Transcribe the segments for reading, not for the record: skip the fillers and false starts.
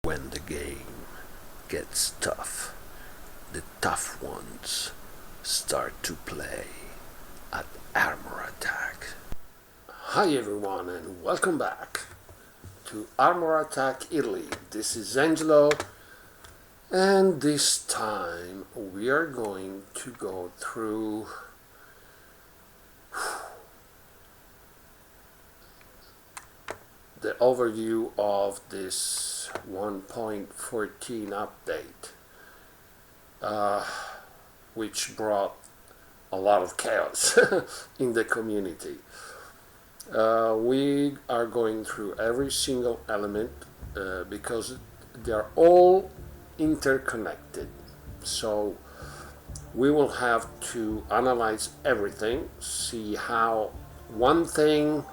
When the game gets tough, the tough ones start to play at Armor Attack. Hi everyone and welcome back to Armor Attack Italy. This is Angelo, and this time we are going to go through the overview of this 1.14 update, which brought a lot of chaos in the community. We are going through every single element because they're all interconnected. So we will have to analyze everything, see how one thing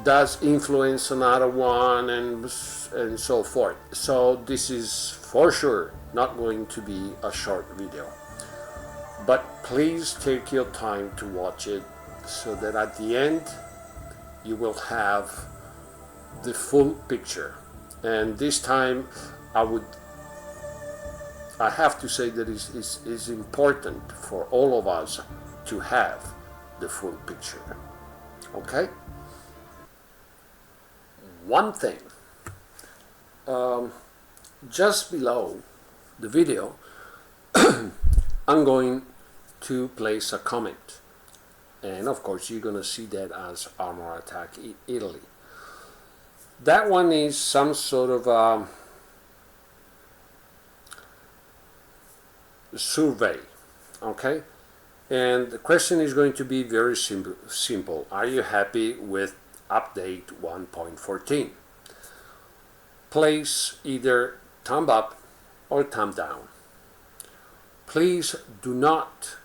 does influence another one, and so forth. So this is for sure not going to be a short video, but please take your time to watch it so that at the end you will have the full picture. And this time I have to say that it's important for all of us to have the full picture. Okay? One thing, just below the video, I'm going to place a comment, and of course you're going to see that as Armor Attack Italy. That one is some sort of survey, okay? And the question is going to be very simple. Are you happy with update 1.14? Place either thumb up or thumb down. Please do not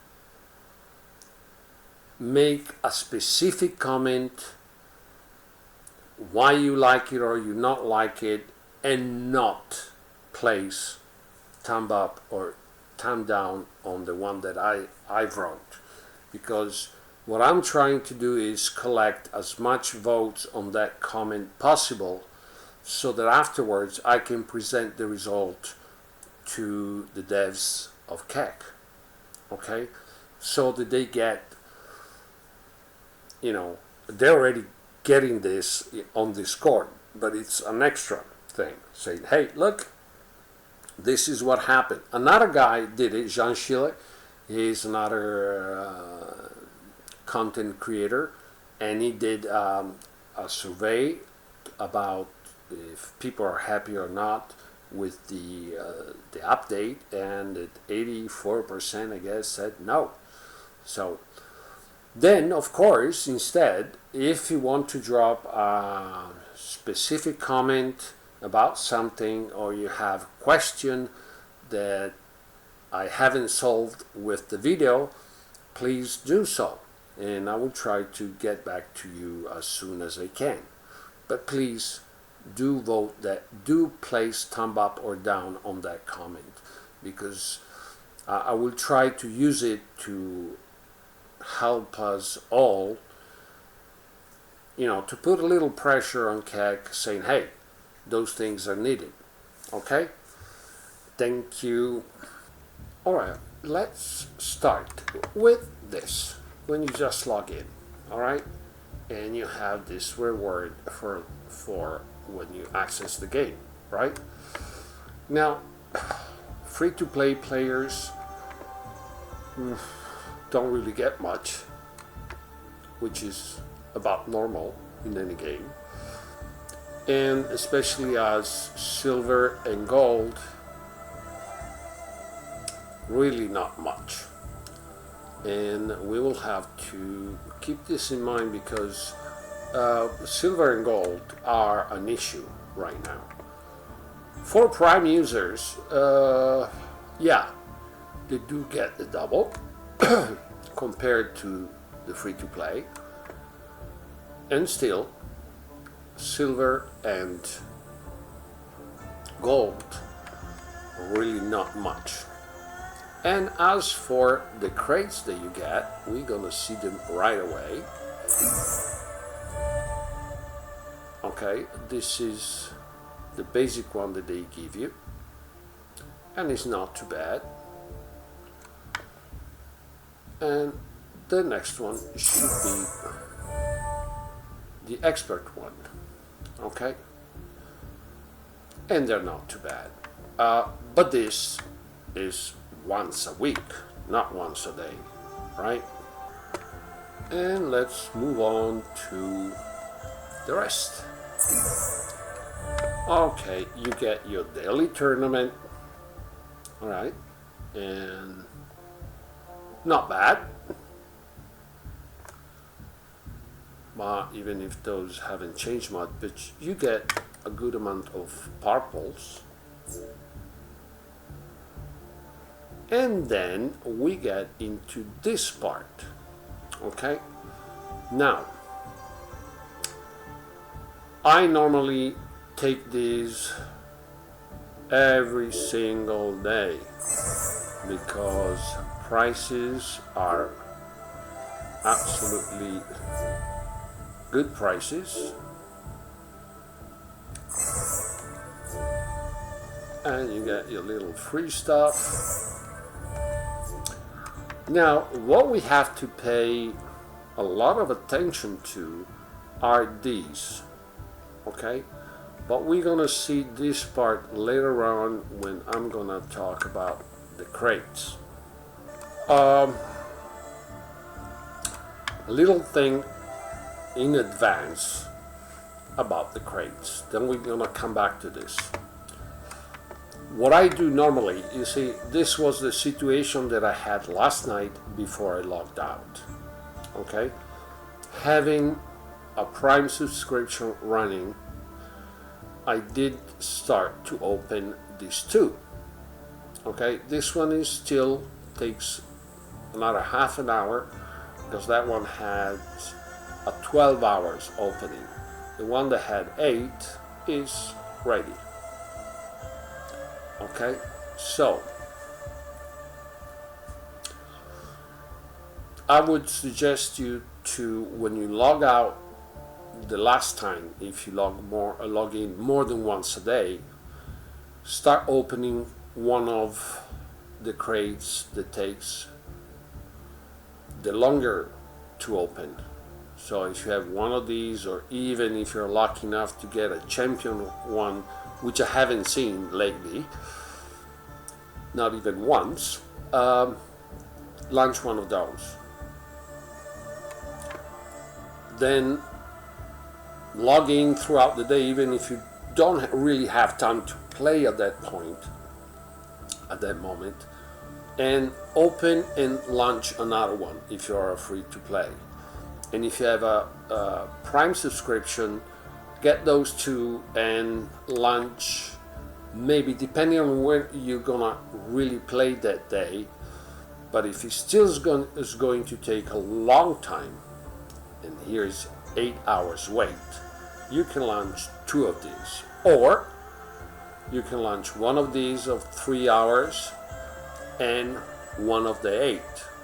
make a specific comment why you like it or you not like it, and not place thumb up or thumb down on the one that I wrote, because what I'm trying to do is collect as much votes on that comment possible so that afterwards I can present the result to the devs of KEK, okay? So that they get, they're already getting this on Discord, but it's an extra thing, saying, hey, look, this is what happened. Another guy did it, Jean Schiller. He's another content creator, and he did a survey about if people are happy or not with the update, and 84% I guess said no. So then of course, instead, if you want to drop a specific comment about something, or you have a question that I haven't solved with the video, please do so, and I will try to get back to you as soon as I can. But please do vote, that do place thumb up or down on that comment, because I will try to use it to help us all, to put a little pressure on KEK, saying, hey, those things are needed. Okay? Thank you. Alright, let's start with this. When you just log in, alright, and you have this reward for when you access the game, right? Now, free-to-play players don't really get much, which is about normal in any game, and especially as silver and gold, really not much. And we will have to keep this in mind, because silver and gold are an issue right now. For Prime users, yeah, they do get the double compared to the free-to-play, and still silver and gold really not much. And as for the crates that you get, we're gonna see them right away. Okay, this is the basic one that they give you, and it's not too bad. And the next one should be the expert one, okay? And they're not too bad. But this is once a week, not once a day, right? And let's move on to the rest. Okay, you get your daily tournament, all right, and not bad. But even if those haven't changed much, but you get a good amount of purples. And then we get into this part, okay? Now, I normally take these every single day because prices are absolutely good prices. And you get your little free stuff. Now, what we have to pay a lot of attention to are these, okay? But we're gonna see this part later on when I'm gonna talk about the crates. A little thing in advance about the crates, then we're gonna come back to this. What I do normally, you see, this was the situation that I had last night before I logged out, okay? Having a Prime subscription running, I did start to open these two, okay? This one is still takes another half an hour because that one had a 12 hours opening. The one that had 8 is ready. Okay, so I would suggest you to, when you log out the last time, if you log in more than once a day, start opening one of the crates that takes the longer to open. So if you have one of these, or even if you're lucky enough to get a champion one, which I haven't seen lately, not even once, launch one of those. Then log in throughout the day, even if you don't really have time to play at that point, at that moment, and open and launch another one if you are free to play. And if you have a Prime subscription, get those two and launch, maybe depending on where you're gonna really play that day. But if it still is going to take a long time, and here's 8 hours wait, you can launch 2 of these, or you can launch one of these of 3 hours and one of the 8.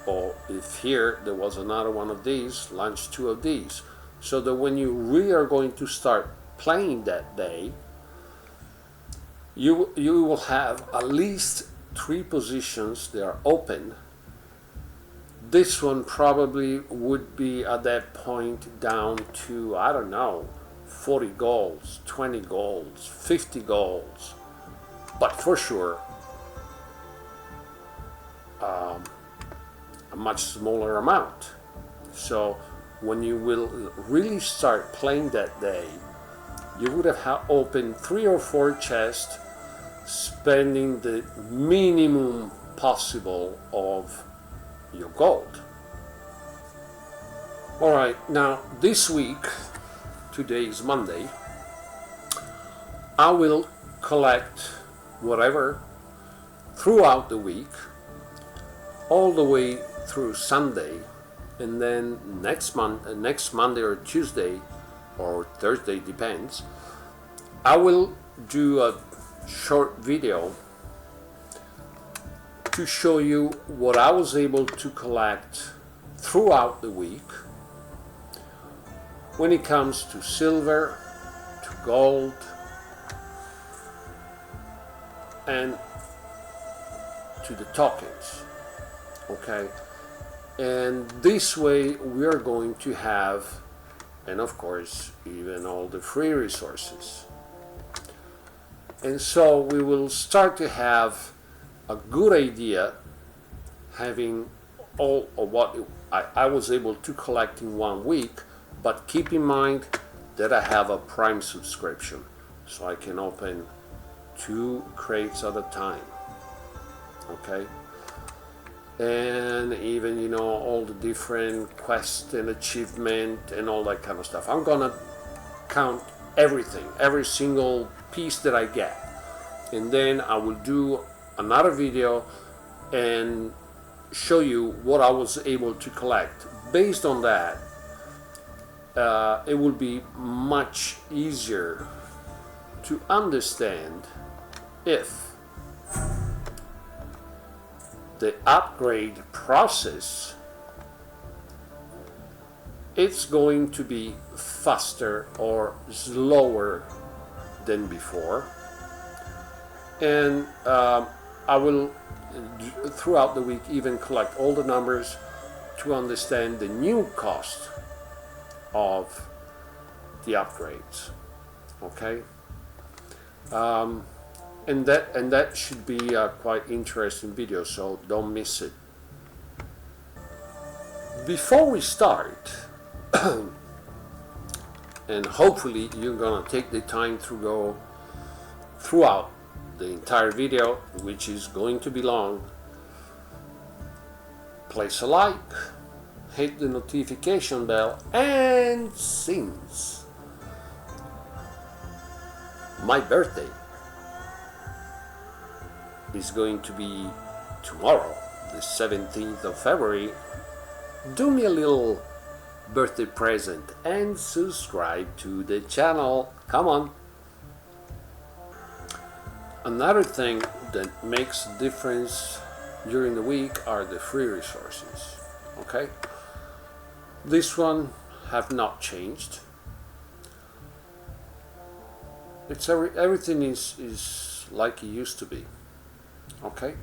Or if here there was another one of these, launch 2 of these, so that when you really are going to start playing that day, you will have at least 3 positions that are open. This one probably would be at that point down to, I don't know, 40 golds, 20 golds, 50 golds, but for sure a much smaller amount. So when you will really start playing that day, you would have opened 3 or 4 chests, spending the minimum possible of your gold. Alright, now this week, today is Monday, I will collect whatever throughout the week, all the way through Sunday, and then next Monday or Tuesday or Thursday, depends, I will do a short video to show you what I was able to collect throughout the week when it comes to silver, to gold, and to the tokens. Okay, and this way we are going to have, and of course even all the free resources. And so we will start to have a good idea, having all of what I was able to collect in 1 week, but keep in mind that I have a Prime subscription, so I can open 2 crates at a time. Okay, and even, you know, all the different quests and achievement and all that kind of stuff. I'm gonna count everything, every single piece that I get, and then I will do another video and show you what I was able to collect. Based on that, it will be much easier to understand if the upgrade process, it's going to be faster or slower than before. And I will throughout the week even collect all the numbers to understand the new cost of the upgrades. Okay, and that should be a quite interesting video, so don't miss it. Before we start, and hopefully you're gonna take the time to go throughout the entire video, which is going to be long, place a like, hit the notification bell, and since my birthday is going to be tomorrow, the 17th of February, do me a little birthday present and subscribe to the channel. Come on. Another thing that makes a difference during the week are the free resources. Okay, this one have not changed. It's everything is like it used to be. Okay,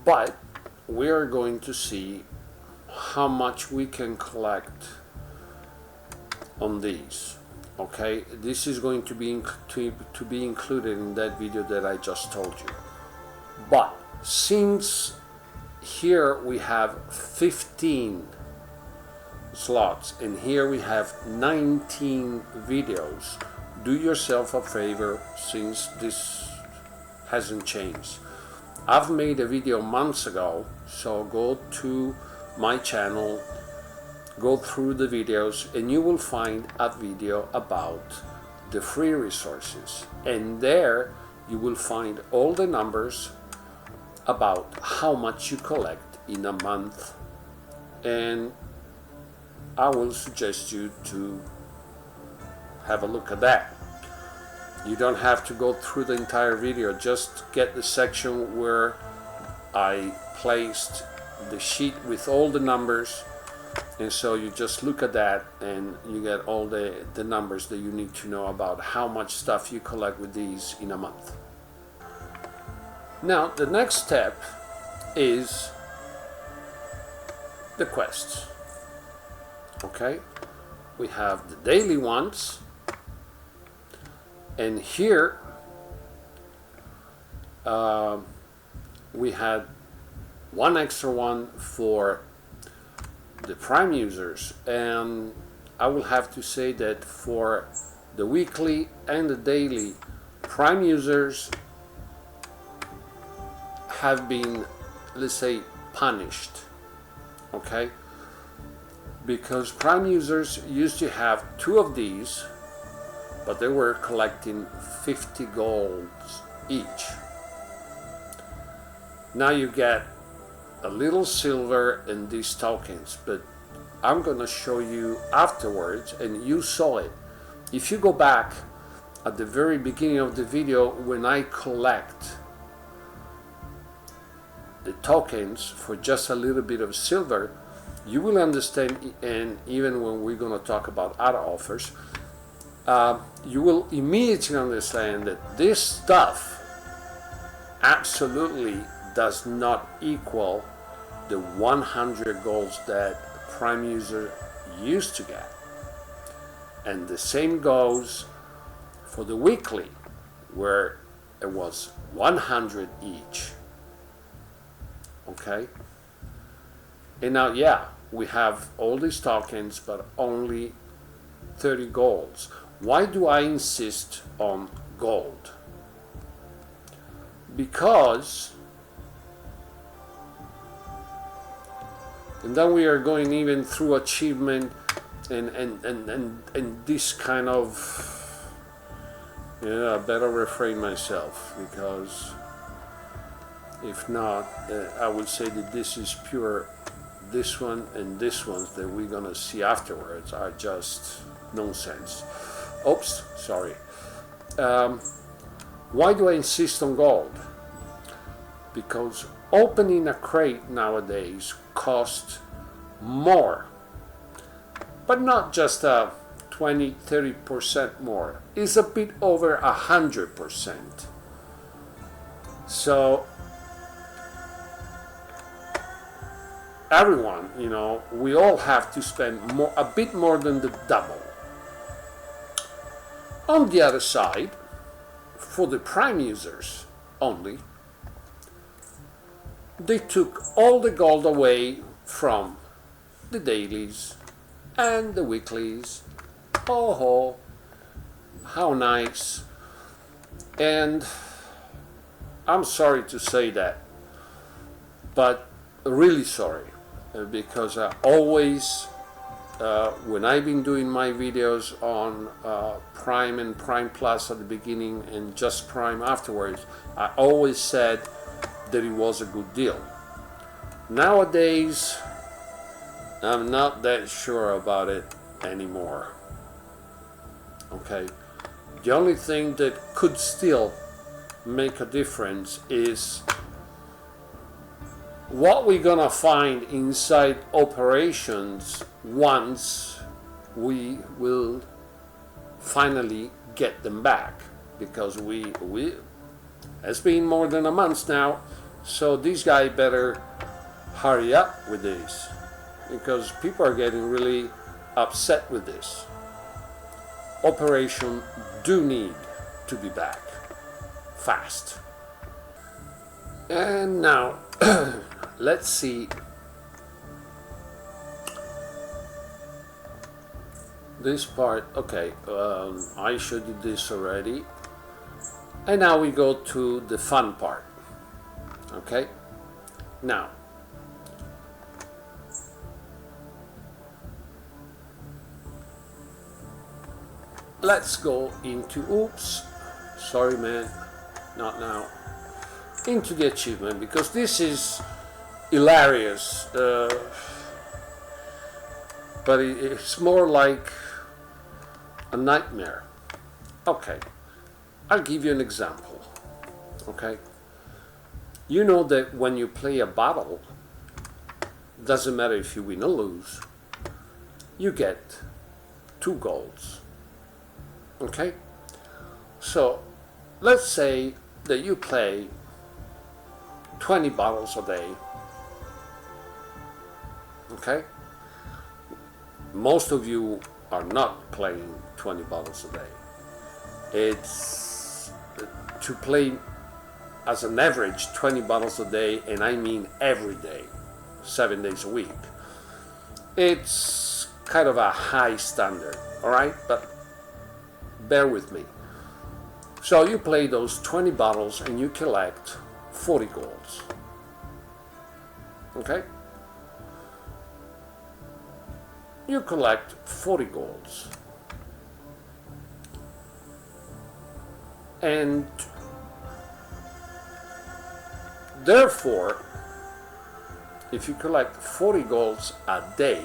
but we are going to see how much we can collect on these. Okay, this is going to be included in that video that I just told you. But since here we have 15 slots and here we have 19 videos, do yourself a favor, since this hasn't changed. I've made a video months ago, so go to my channel, go through the videos, and you will find a video about the free resources, and there you will find all the numbers about how much you collect in a month, and I will suggest you to have a look at that. You don't have to go through the entire video, just get the section where I placed the sheet with all the numbers, and so you just look at that and you get all the numbers that you need to know about how much stuff you collect with these in a month. Now the next step is the quests. Okay, we have the daily ones, and here we had one extra one for the Prime users, and I will have to say that for the weekly and the daily, Prime users have been, let's say, punished. Okay, because Prime users used to have 2 of these, but they were collecting 50 golds each. Now you get a little silver in these tokens, but I'm gonna show you afterwards, and you saw it. If you go back at the very beginning of the video, when I collect the tokens for just a little bit of silver, you will understand, and even when we're gonna talk about other offers, you will immediately understand that this stuff absolutely does not equal the 100 goals that Prime user used to get. And the same goes for the weekly, where it was 100 each. Okay? And now, yeah, we have all these tokens, but only 30 golds. Why do I insist on gold? Because, and then we are going even through achievement and this kind of, I better refrain myself, because if not, I would say that this is pure. This one and this ones that we're gonna see afterwards are just nonsense. Oops, sorry. Why do I insist on gold? Because opening a crate nowadays costs more, but not just 20-30% more. It's a bit over 100%. So everyone, we all have to spend a bit more than the double. On the other side, for the Prime users only, they took all the gold away from the dailies and the weeklies. Oh, how nice. And I'm sorry to say that, but really sorry, because I always, when I've been doing my videos on Prime and Prime Plus at the beginning and just Prime afterwards, I always said that it was a good deal. Nowadays, I'm not that sure about it anymore. Okay, the only thing that could still make a difference is what we're gonna find inside operations once we will finally get them back, because we it's been more than a month now, so these guys better hurry up with this, because people are getting really upset with this. Operation do need to be back fast. And now let's see this part. Okay, I showed you this already, and now we go to the fun part. Okay, now let's go into, oops, sorry man, not now, into the achievement, because this is hilarious, but it's more like a nightmare. Okay, I'll give you an example. Okay, you know that when you play a battle, doesn't matter if you win or lose, you get 2 golds. Okay, so let's say that you play 20 battles a day. Okay, most of you are not playing 20 battles a day. It's to play as an average 20 battles a day, and I mean every day, 7 days a week. It's kind of a high standard, all right, but bear with me. So you play those 20 battles and you collect 40 golds. Okay? You collect 40 golds. And therefore, if you collect 40 golds a day,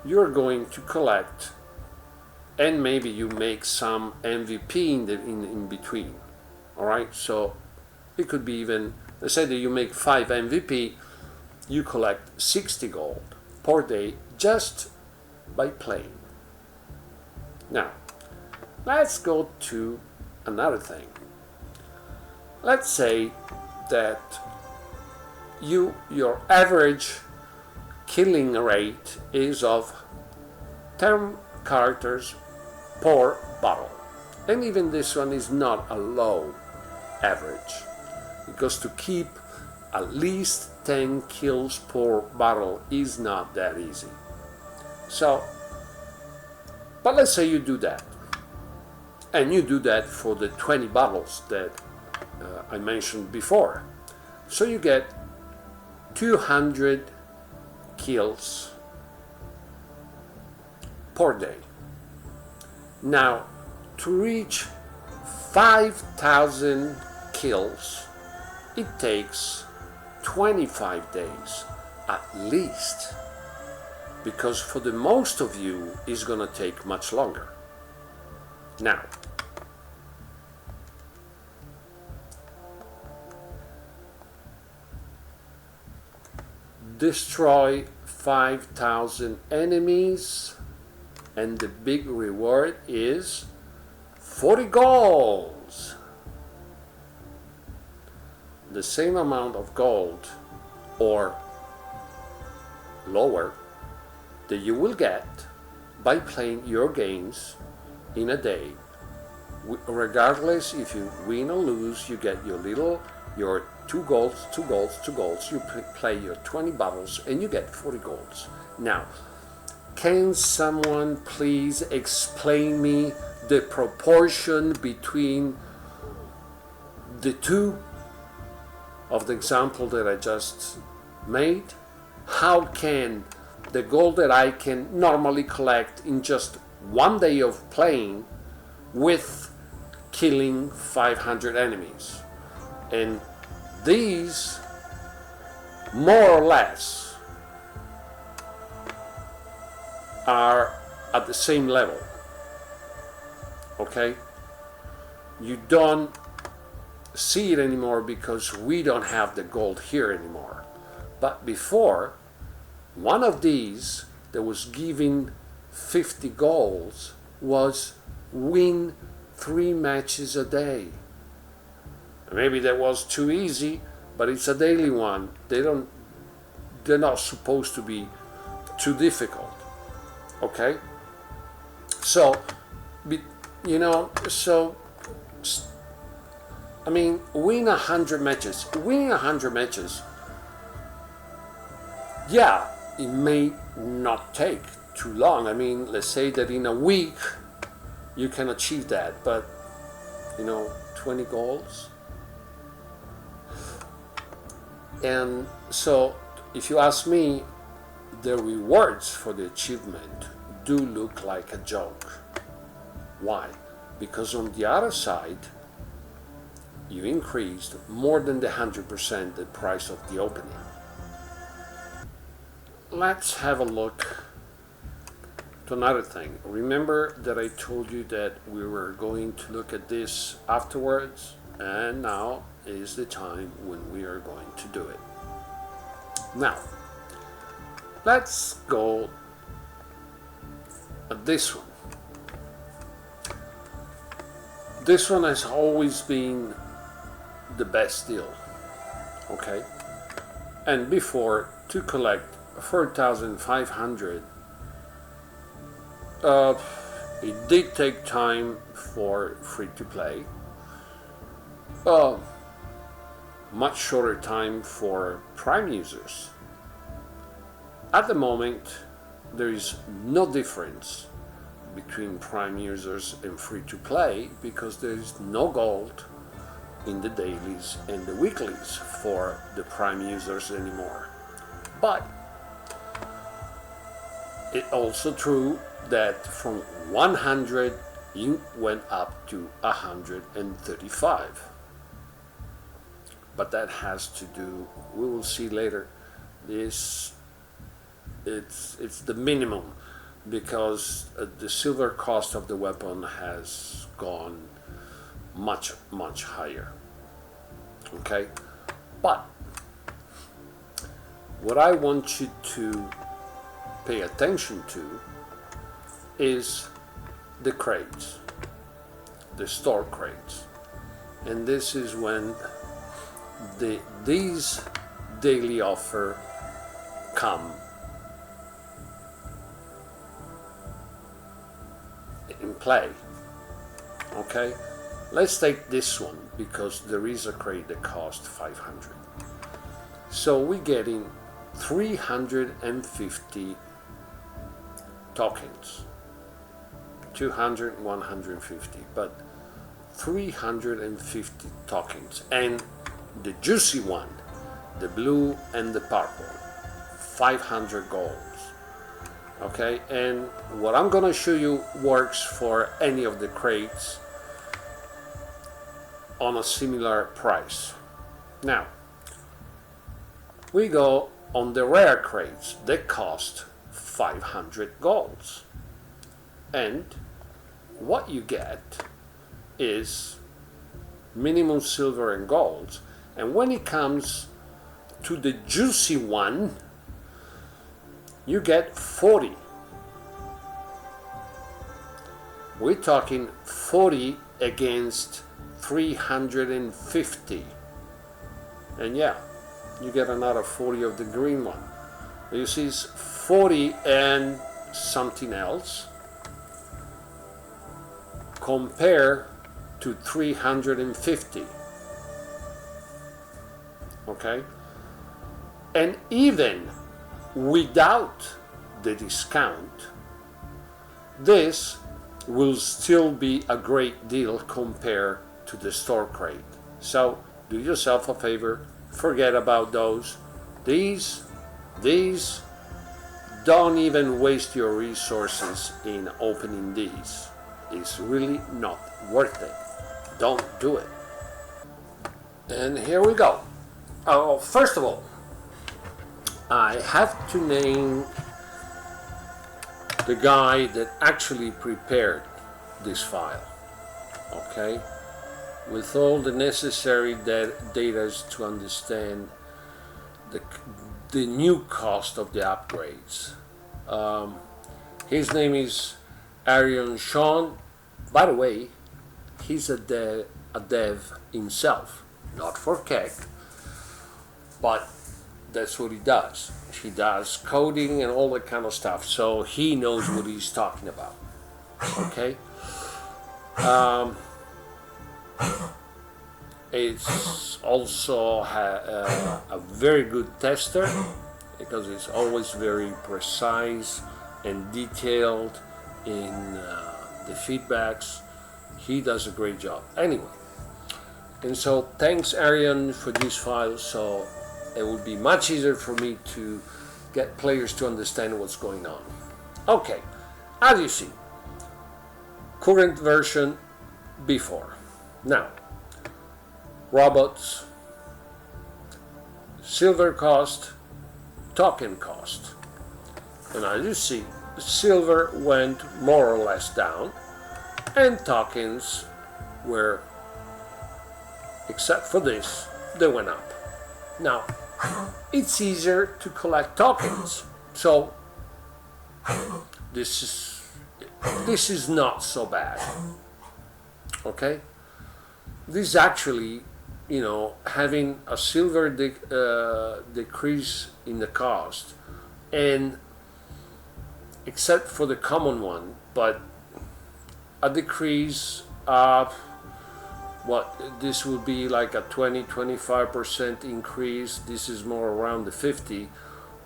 you're going to collect, and maybe you make some MVP in between. All right, so it could be even, let's say that you make 5 MVP, you collect 60 gold per day just by playing. Now, Let's go to another thing. Let's say that your average killing rate is of 10 characters per battle. And even this one is not a low average, because to keep at least 10 kills per battle is not that easy. So, but let's say you do that, and you do that for the 20 battles that I mentioned before. So you get 200 kills per day. Now, to reach 5,000 kills, it takes 25 days at least, because for the most of you it's gonna take much longer. Now, destroy 5,000 enemies, and the big reward is 40 golds. The same amount of gold or lower that you will get by playing your games in a day. Regardless if you win or lose, you get your 2 golds, 2 golds, 2 golds. You play your 20 battles and you get 40 golds. Now, can someone please explain me the proportion between the two of the example that I just made? How can the gold that I can normally collect in just one day of playing with killing 500 enemies, and these more or less are at the same level, okay? You don't see it anymore because we don't have the gold here anymore. But before, one of these that was giving 50 golds was win 3 matches a day. Maybe that was too easy, but it's a daily one. They're not supposed to be too difficult. Okay? So, I mean, win 100 matches. Winning 100 matches, yeah, it may not take too long. I mean, let's say that in a week you can achieve that, but 20 goals. And so, if you ask me, the rewards for the achievement do look like a joke. Why? Because on the other side, you increased more than the 100% the price of the opening. Let's have a look to another thing. Remember that I told you that we were going to look at this afterwards, and now is the time when we are going to do it. Now, let's go at this one. This one has always been the best deal, okay? And before, to collect 4,500, it did take time for free to play, much shorter time for Prime users. At the moment, there is no difference between Prime users and free to play, because there is no gold in the dailies and the weeklies for the Prime users anymore. But it's also true that from 100 it went up to 135. But that has to do, we will see later, it's the minimum, because the silver cost of the weapon has gone much higher. Okay, but what I want you to pay attention to is the crates. the store crates. And this is when these daily offer come in play. Okay, let's take this one because there is a crate that costs 500. So we're getting 350 tokens, 200, 150, but 350 tokens. And the juicy one, the blue and the purple, 500 golds. Okay, and what I'm gonna show you works for any of the crates on a similar price. Now, we go on the rare crates that cost 500 golds. And what you get is minimum silver and gold. And when it comes to the juicy one, you get 40. We're talking 40 against 350. And yeah, you get another 40 of the green one. You see, it's 40 and something else compared to 350. Okay? And even without the discount, this will still be a great deal compared to the store crate. So do yourself a favor, forget about those. These, don't even waste your resources in opening these. It's really not worth it. Don't do it. And here we go. Oh, first of all, I have to name the guy that actually prepared this file, okay, with all the necessary data to understand the new cost of the upgrades. His name is Arion Sean. By the way, he's a dev himself, not for Keck, but that's what he does. He does coding and all that kind of stuff, so he knows what he's talking about. Okay. It's also a very good tester because it's always very precise and detailed in the feedbacks. He does a great job. Anyway, and so thanks Arian for this file, so it would be much easier for me to get players to understand what's going on. Okay, as you see, current version before. Now, robots, silver cost, token cost. And as you see, silver went more or less down, and tokens were, except for this, they went up. Now, it's easier to collect tokens, so this is not so bad. Okay, this actually, you know, having a silver decrease in the cost, and except for the common one, but a decrease of what this would be like a 20-25% increase. This is more around the 50,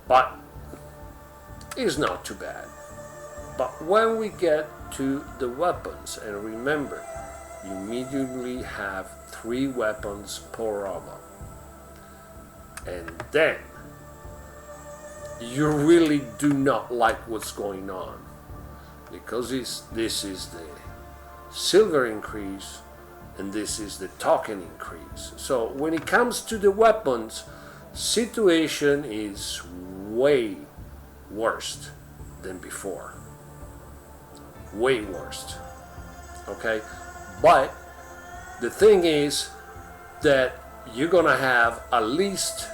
but it's not too bad. But when we get to the weapons, and remember, you immediately have 3 weapons per robot, and then you really do not like what's going on, because this is the silver increase and this is the token increase. So when it comes to the weapons, situation is way worse than before. Way worse. Okay? But the thing is that you're gonna have at least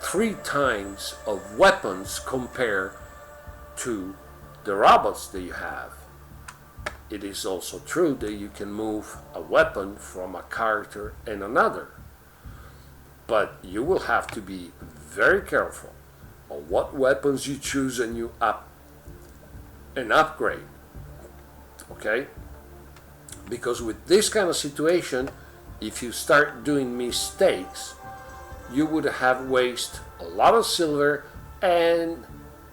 3 times of weapons compared to the robots that you have. it is also true that you can move a weapon from a character and another. But you will have to be very careful on what weapons you choose and you upgrade. Okay? Because with this kind of situation, if you start doing mistakes, you would have wasted a lot of silver and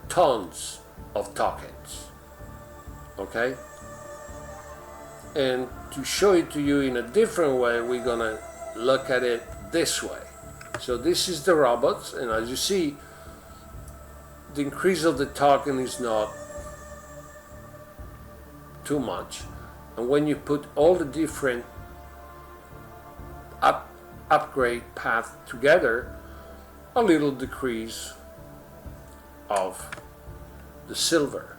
tons of tokens. Okay? And to show it to you in a different way, we're gonna look at it this way. So this is the robots, and as you see, the increase of the token is not too much. And when you put all the different upgrade path together, a little decrease of the silver.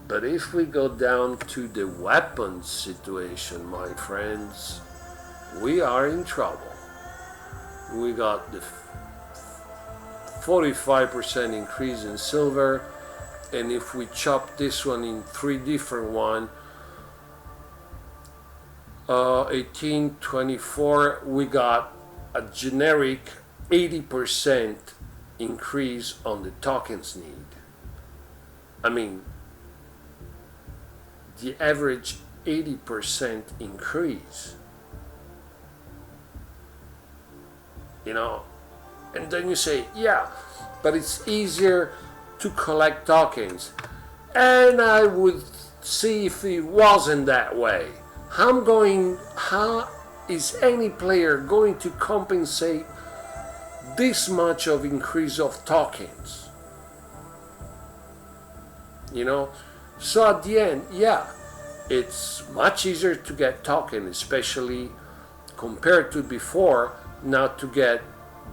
But if we go down to the weapons situation, my friends, we are in trouble. We got the 45% increase in silver, and if we chop this one in three different ones, 18, 24, we got a generic 80% increase on the tokens need. I mean, the average 80% increase. You know, and then you say, yeah, but it's easier to collect tokens. And I would see if it wasn't that way. How is any player going to compensate this much of increase of tokens? You know, so at the end, yeah, it's much easier to get token, especially compared to before. Now to get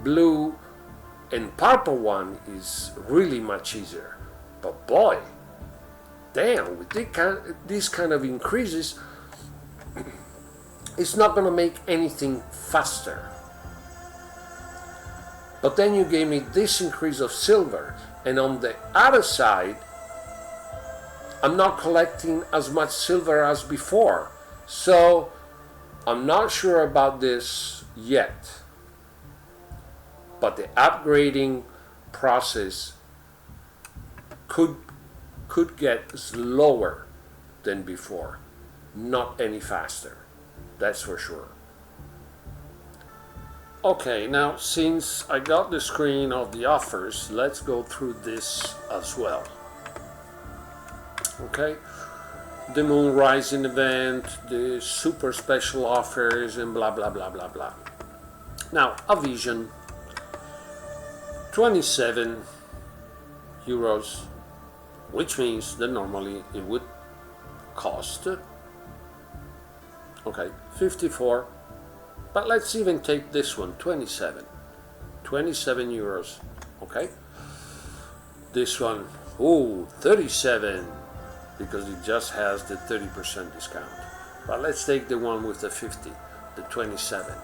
blue and purple one is really much easier. But boy, damn, with these kind of increases, it's not going to make anything faster. But then you gave me this increase of silver, and on the other side, I'm not collecting as much silver as before. So I'm not sure about this yet. But the upgrading process could get slower than before, not any faster. That's for sure. Okay, now since I got the screen of the offers, let's go through this as well. Okay, the Moon Rising event, the super special offers, and blah blah blah blah blah. Now, a vision, 27 euros, which means that normally it would cost, okay, 54, but let's even take this one, 27 euros, okay. This one, oh, 37, because it just has the 30% discount. But let's take the one with the 50, the 27.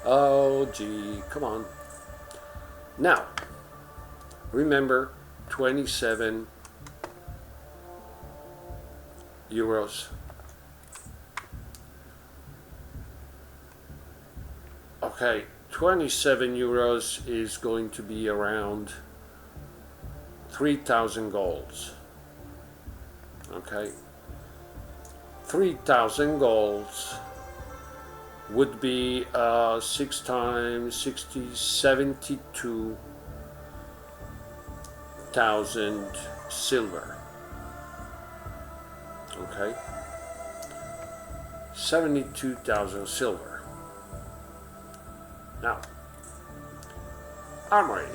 Oh gee, come on. Now, remember, 27 euros. Okay, 27 euros is going to be around 3,000 golds. Okay, 3,000 golds would be 6 times 60, 72,000 silver. Okay, 72,000 silver. Now, armory,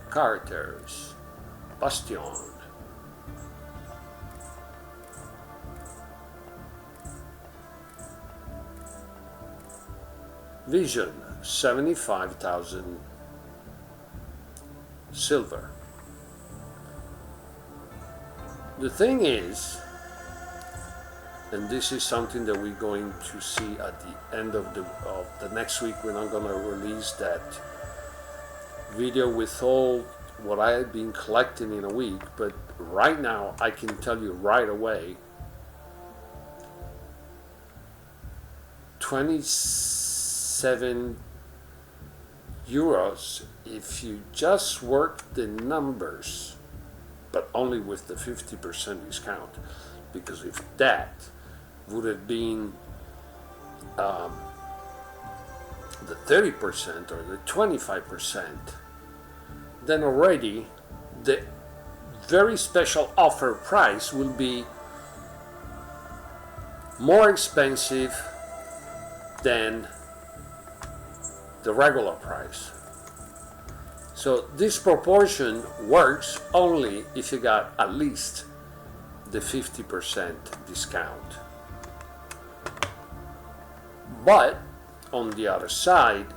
characters, bastion, vision, 75,000 silver. The thing is, and this is something that we're going to see at the end of the next week when I'm going to release that video with all what I had been collecting in a week, but right now I can tell you right away, 27 euros if you just work the numbers, but only with the 50% discount, because if that would have been the 30% or the 25%, then already the very special offer price will be more expensive than the regular price. So this proportion works only if you got at least the 50% discount. But on the other side,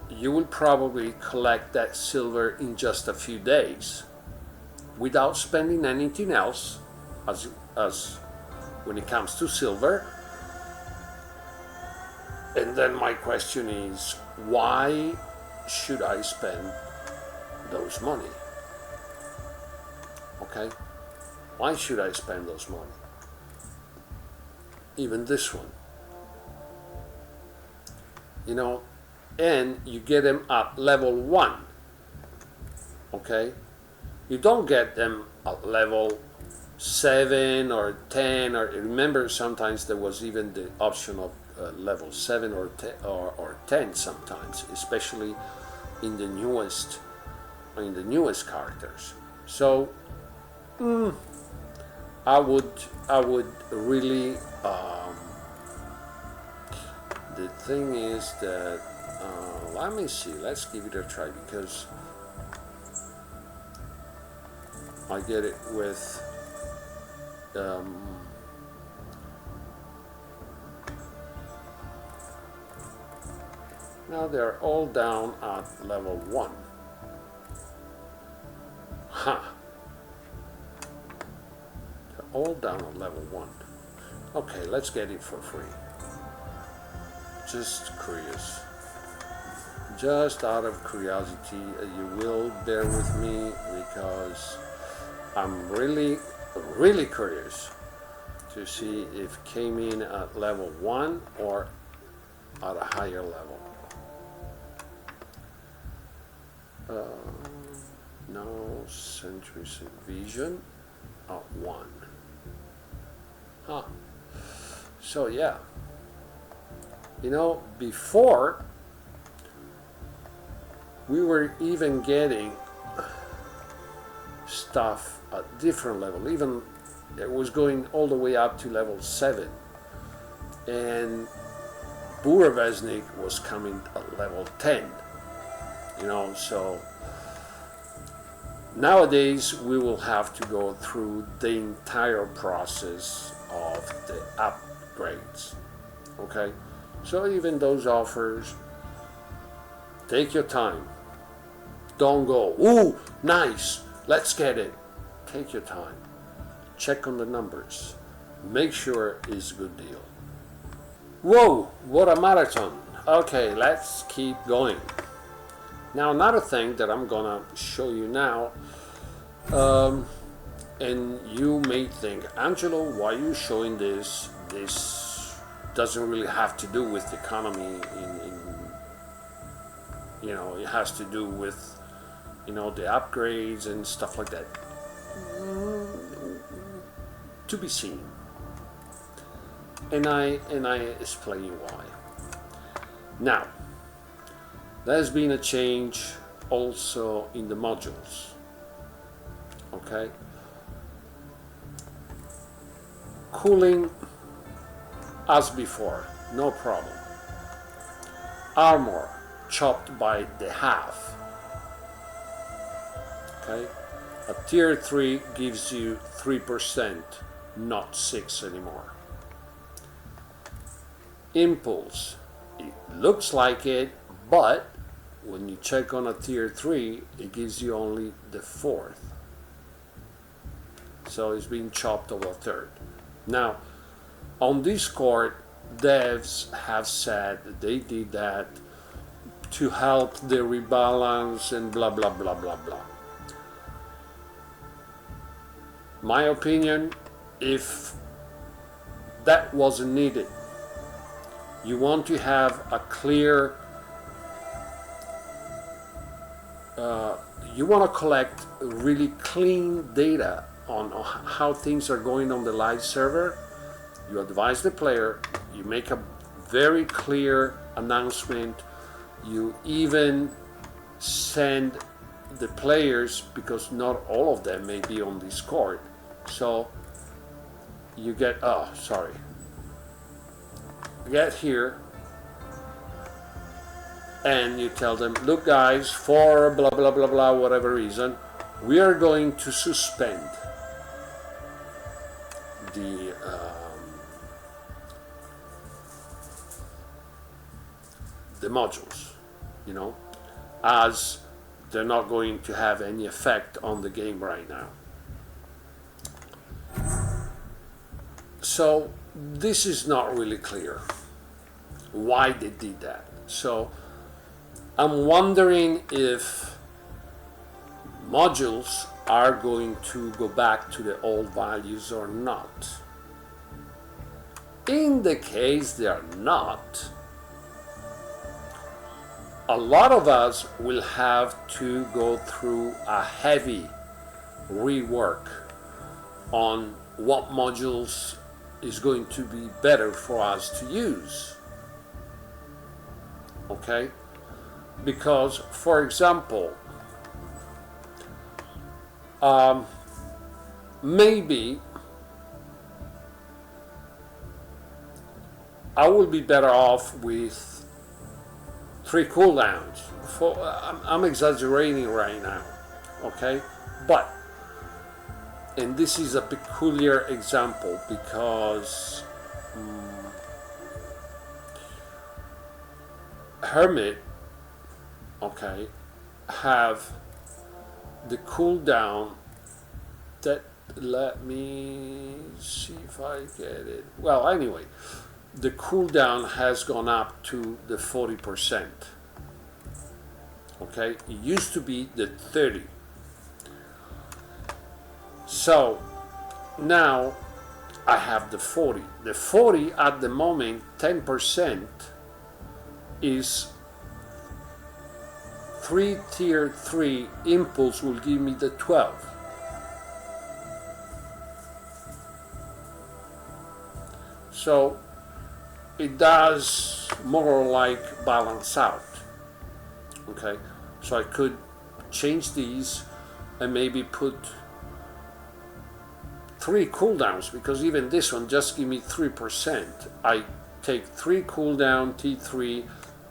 you will probably collect that silver in just a few days without spending anything else as when it comes to silver. And then my question is, why should I spend those money? Okay? Why should I spend those money? Even this one. You know, and you get them at level 1. Okay? You don't get them at level 7 or 10, or remember sometimes there was even the option of level 7 or 10 sometimes, especially in the newest characters. So I would really the thing is that let me see, let's give it a try, because I get it with now they're all down at level 1. Huh. They're all down at level 1. Okay, let's get it for free. Just curious. Just out of curiosity, you will bear with me because I'm really curious to see if it came in at level 1 or at a higher level. No centuries in vision at 1. Huh. So yeah, you know, before we were even getting stuff at different level. Even it was going all the way up to level 7, and Burevesnik was coming at level 10. You know, so nowadays we will have to go through the entire process of the upgrades. Okay, so even those offers, take your time. Don't go, ooh, nice, let's get it. Take your time. Check on the numbers. Make sure it's a good deal. Whoa, what a marathon. Okay, let's keep going. Now another thing that I'm gonna show you now, and you may think, Angelo, why are you showing this? This doesn't really have to do with the economy you know, it has to do with, you know, the upgrades and stuff like that. To be seen. And I explain you why. Now, there's been a change also in the modules. Okay? Cooling as before, no problem. Armor chopped by the half. Okay? A tier 3 gives you 3%, not 6 anymore. Impulse, it looks like it, but when you check on a tier 3, it gives you only the 4th. So it's been chopped over a third. Now, on Discord, devs have said that they did that to help the rebalance and blah blah blah blah blah. My opinion, if that wasn't needed, you want to have a clear, you want to collect really clean data on how things are going on the live server. You advise the player, you make a very clear announcement, you even send the players, because not all of them may be on Discord, so you get, get here and you tell them, look guys, for blah blah blah blah whatever reason, we are going to suspend the modules, you know, as they're not going to have any effect on the game right now. So this is not really clear why they did that. So I'm wondering if modules are going to go back to the old values or not. In the case they are not, a lot of us will have to go through a heavy rework on what modules is going to be better for us to use. Okay? Because, for example, maybe I will be better off with 3 cooldowns. I'm exaggerating right now, okay? But, and this is a peculiar example because Hermit, okay, have the cooldown that, let me see if I get it. Well, anyway, the cooldown has gone up to the 40%. Okay, it used to be the 30. So now I have the 40. The 40 at the moment, 10% is 3 tier 3 impulse will give me the 12. So it does more like balance out. Okay, so I could change these and maybe put 3 cooldowns, because even this one just give me 3%. I take 3 cooldown T3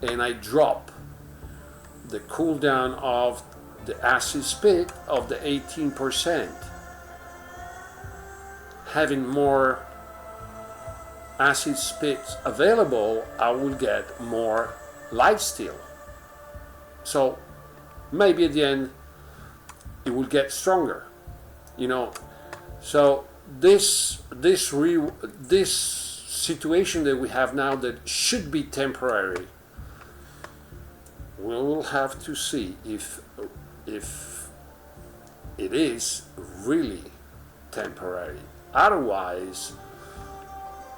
and I drop the cooldown of the acid spit of the 18%. Having more acid spits available, I will get more lifesteal. So maybe at the end it will get stronger, you know. So this situation that we have now that should be temporary, we will have to see if it is really temporary. Otherwise,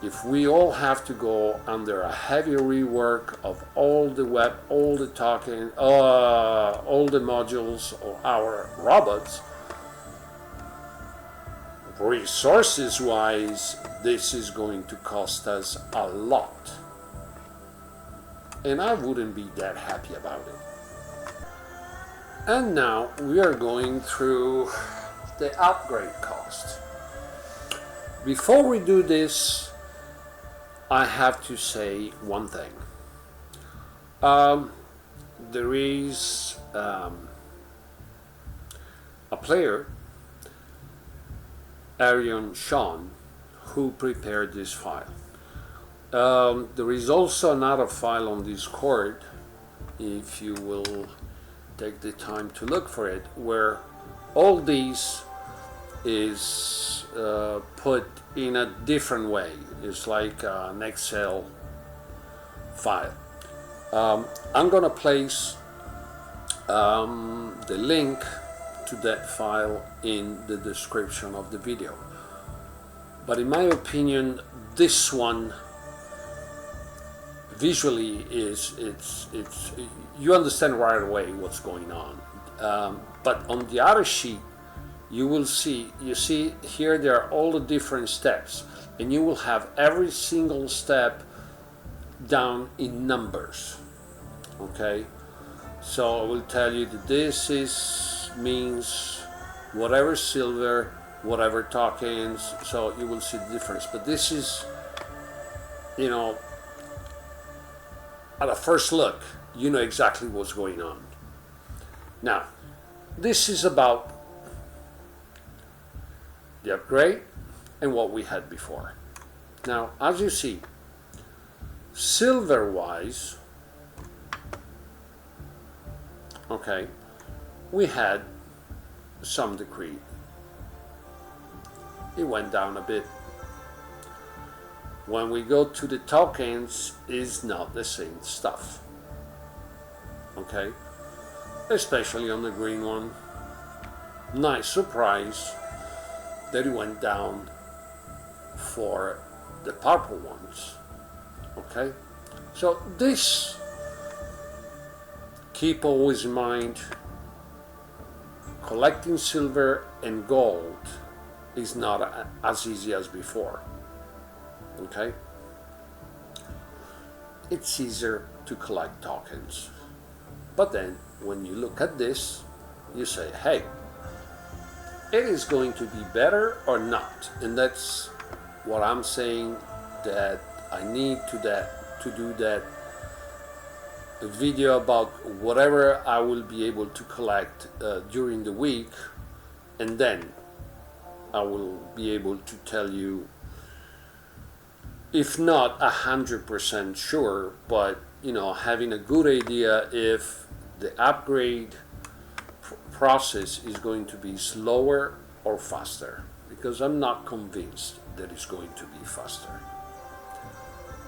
if we all have to go under a heavy rework of all the web, all the token, all the modules of our robots, resources wise, this is going to cost us a lot. And I wouldn't be that happy about it. And now we are going through the upgrade cost. Before we do this, I have to say one thing. There is a player, Arion Sean, who prepared this file. There is also another file on Discord, if you will take the time to look for it, where all these is put in a different way. It's like an Excel file. I'm gonna place the link to that file in the description of the video. But in my opinion, this one visually it's you understand right away what's going on. But on the other sheet, you see here there are all the different steps, and you will have every single step down in numbers. Okay, so I will tell you that this means whatever silver, whatever tokens, so you will see the difference. But this is, you know, at a first look, you know exactly what's going on. Now, this is about the upgrade and what we had before. Now, as you see, silver-wise, okay, we had some decrease. It went down a bit. When we go to the tokens, it's not the same stuff. Okay, especially on the green one. Nice surprise that it went down for the purple ones. Okay, so this, keep always in mind, collecting silver and gold is not as easy as before. Okay, it's easier to collect tokens, but then when you look at this, you say, hey, it is going to be better or not. And that's what I'm saying, that I need to do that video about whatever I will be able to collect during the week, and then I will be able to tell you, if not 100% sure, but you know, having a good idea if the upgrade process is going to be slower or faster, because I'm not convinced that it's going to be faster.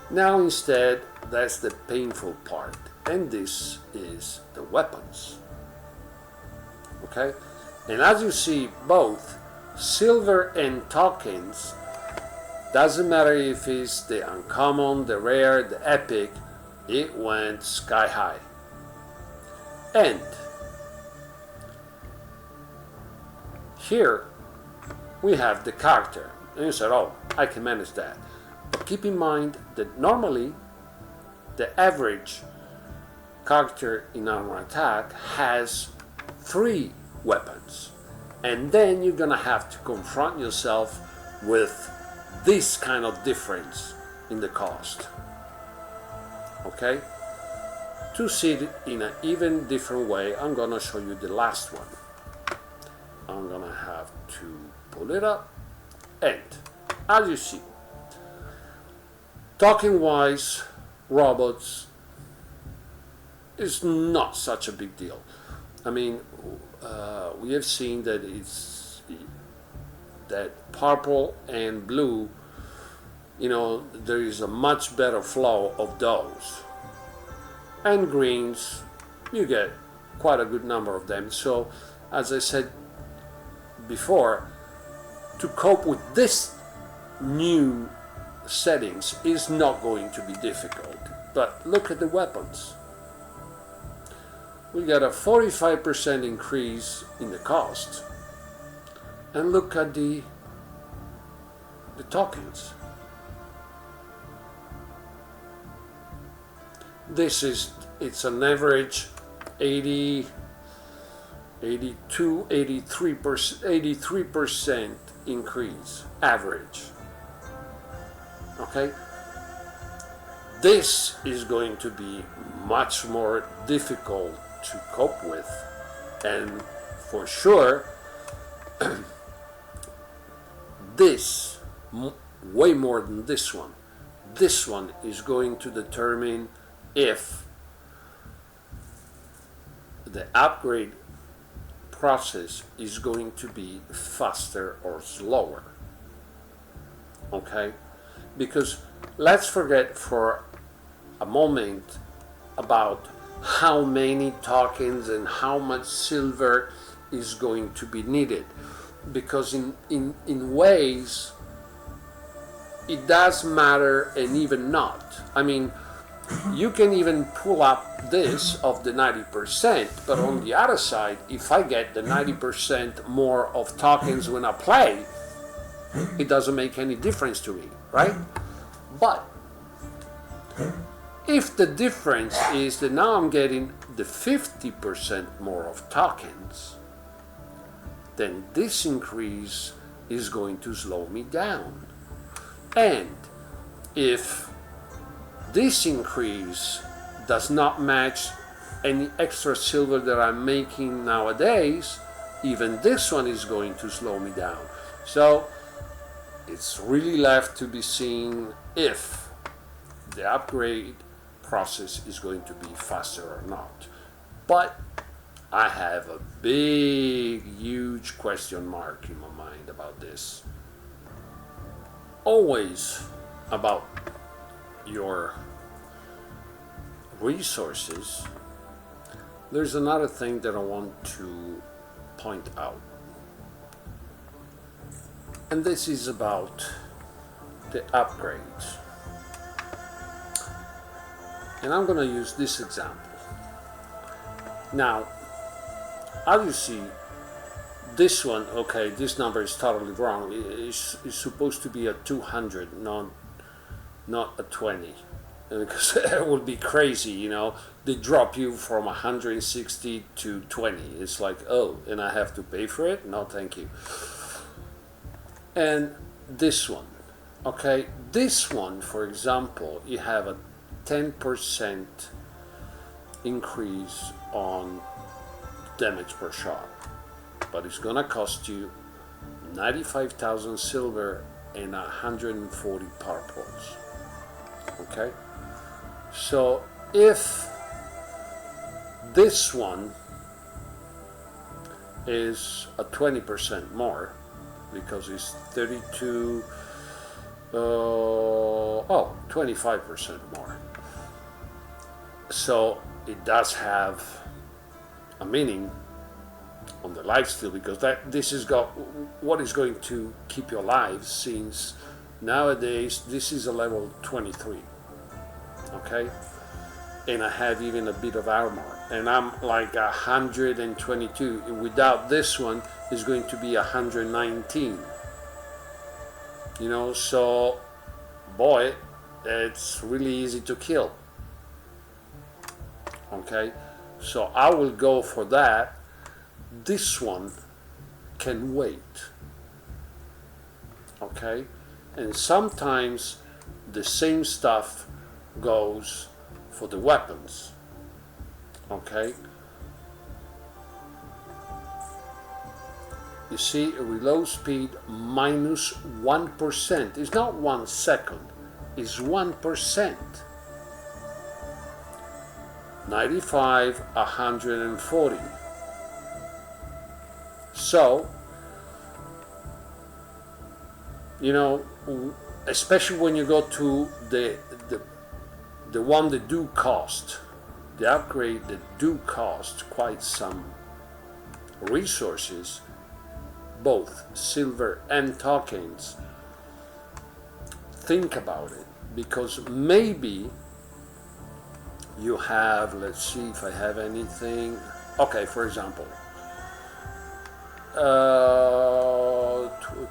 Now instead, that's the painful part, and this is the weapons. Okay, and as you see, both silver and tokens, doesn't matter if it's the uncommon, the rare, the epic, it went sky high. And here we have the character, and you said, oh, I can manage that. But keep in mind that normally the average character in armor attack has 3 weapons, and then you're gonna have to confront yourself with this kind of difference in the cost. Okay, to see it in an even different way, I'm gonna show you the last one. I'm gonna have to pull it up, and as you see, talking wise, robots is not such a big deal. I mean, we have seen that that purple and blue, you know, there is a much better flow of those. And greens, you get quite a good number of them. So, as I said before, to cope with this new settings is not going to be difficult. But look at the weapons. We got a 45% increase in the cost. And look at the tokens. It's an average 80, 82, 83% increase, average. Okay? This is going to be much more difficult to cope with, and for sure, this, way more than this one is going to determine if the upgrade process is going to be faster or slower. Okay? Because let's forget for a moment about how many tokens and how much silver is going to be needed, because in ways it does matter and even not. I mean, you can even pull up this of the 90%, but on the other side, if I get the 90% more of tokens when I play, it doesn't make any difference to me, right? But if the difference is that now I'm getting the 50% more of tokens, then this increase is going to slow me down. And if this increase does not match any extra silver that I'm making nowadays, even this one is going to slow me down. So it's really left to be seen if the upgrade process is going to be faster or not. But I have a big, huge question mark in my mind about this. Always about your resources, there's another thing that I want to point out. And this is about the upgrades. And I'm going to use this example. Now, obviously, this one, okay, this number is totally wrong. It's supposed to be a 200, not a 20. Because it would be crazy, you know. They drop you from 160 to 20. It's like, oh, and I have to pay for it? No, thank you. And this one, okay, this one, for example, you have a 10% increase on damage per shot, but it's gonna cost you 95,000 silver and 140 power points. Okay, so if this one is a 20% more, because it's 32, 25% more. So it does have a meaning on the lifesteal, because this is what is going to keep you alive, since nowadays this is a level 23, okay, and I have even a bit of armor, and I'm like 122. Without this one, is going to be 119. You know, so boy, it's really easy to kill. Okay, so I will go for that. This one can wait. Okay, and sometimes the same stuff goes for the weapons. Okay, you see, a reload speed minus 1%. It's not 1 second, it's 1%. 95, 140. So, you know, especially when you go to the one that do cost, the upgrade that do cost quite some resources, both silver and tokens, think about it, because maybe you have, let's see if I have anything. Okay, for example,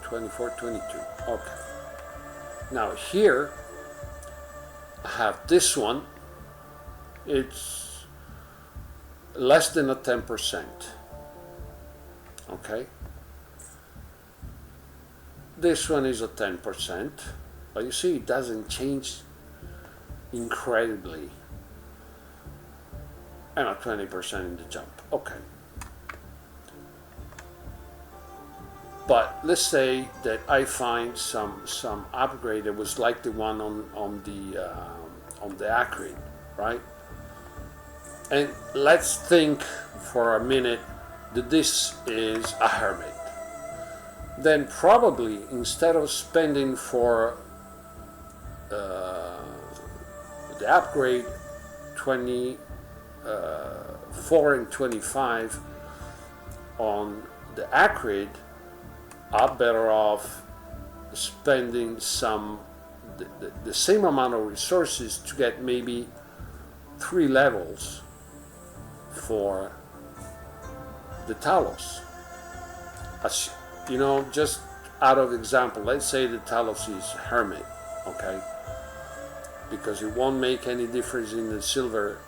24, 22. Okay. Now here I have this one. It's less than a 10%. Okay. This one is a 10%, but you see it doesn't change incredibly. And a 20% in the jump. Okay. But let's say that I find some upgrade that was like the one on the Acrid, right? And let's think for a minute that this is a hermit. Then probably instead of spending for the upgrade 24 and 25, on the acrid, I'm better off spending the same amount of resources to get maybe 3 levels for the Talos. As you know, just out of example, let's say the Talos is Hermit, okay? Because it won't make any difference in the silver,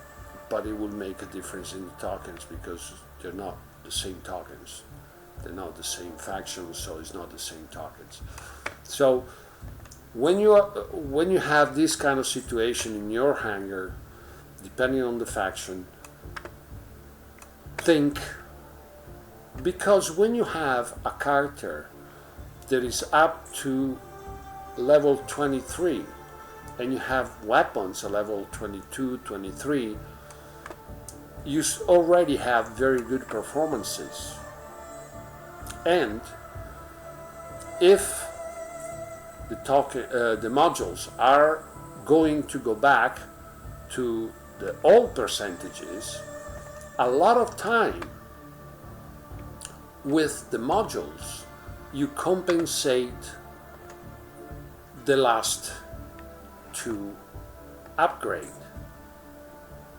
but it will make a difference in the tokens because they're not the same tokens. They're not the same factions, so it's not the same tokens. So when you have this kind of situation in your hangar, depending on the faction, think, because when you have a character that is up to level 23 and you have weapons at level 22, 23, you already have very good performances. And if the modules are going to go back to the old percentages, a lot of time with the modules you compensate the last to upgrade,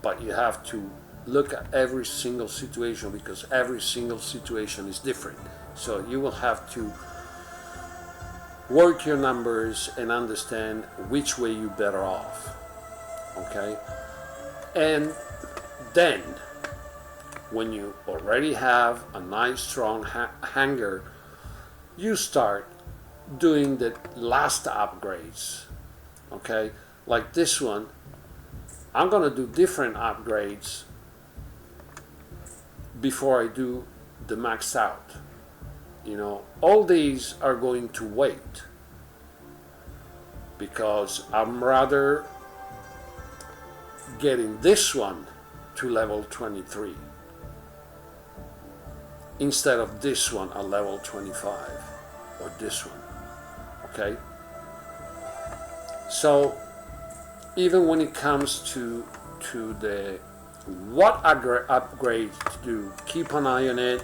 but you have to look at every single situation because every single situation is different. So you will have to work your numbers and understand which way you're better off, okay? And then when you already have a nice strong hangar, you start doing the last upgrades, okay? Like this one, I'm gonna do different upgrades before I do the maxed out. You know, all these are going to wait because I'm rather getting this one to level 23 instead of this one at level 25 or this one, okay? So even when it comes to the what upgrade to do, keep an eye on it.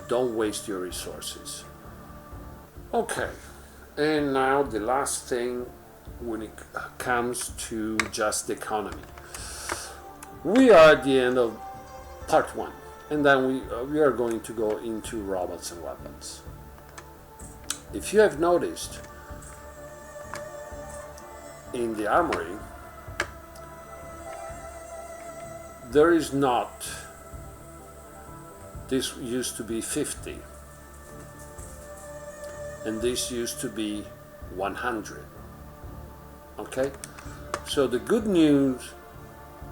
Don't waste your resources. Okay, and now the last thing when it comes to just economy. We are at the end of part 1, and then we are going to go into robots and weapons. If you have noticed, in the armory, there is not, this used to be 50 and this used to be 100, okay? So the good news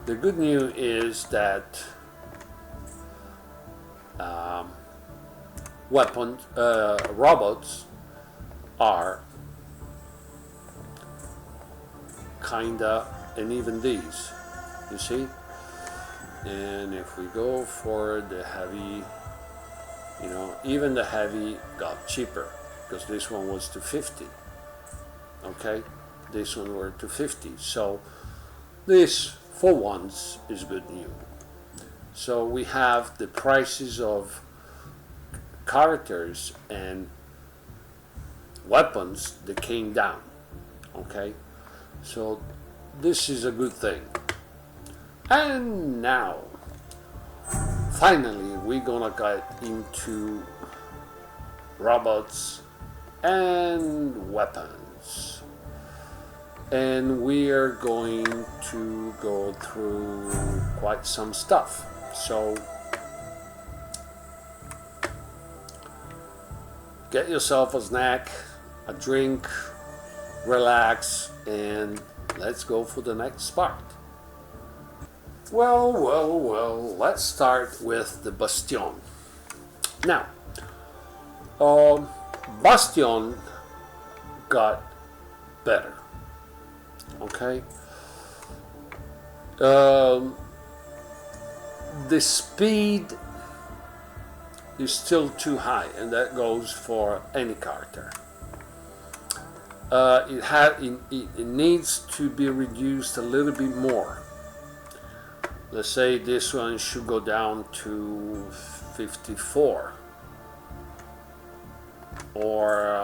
is that robots are kinda, and even these, you see? And if we go for the heavy, you know, even the heavy got cheaper because this one was to 50, okay? This one were to 50. So this, for once, is good news. So we have the prices of characters and weapons that came down, okay? So this is a good thing. And now, finally, we're gonna get into robots and weapons. And we are going to go through quite some stuff. So, get yourself a snack, a drink, relax, and let's go for the next part. Well, let's start with the Bastion. Now, Bastion got better, okay? The speed is still too high, and that goes for any character. It needs to be reduced a little bit more. Let's say this one should go down to 54, or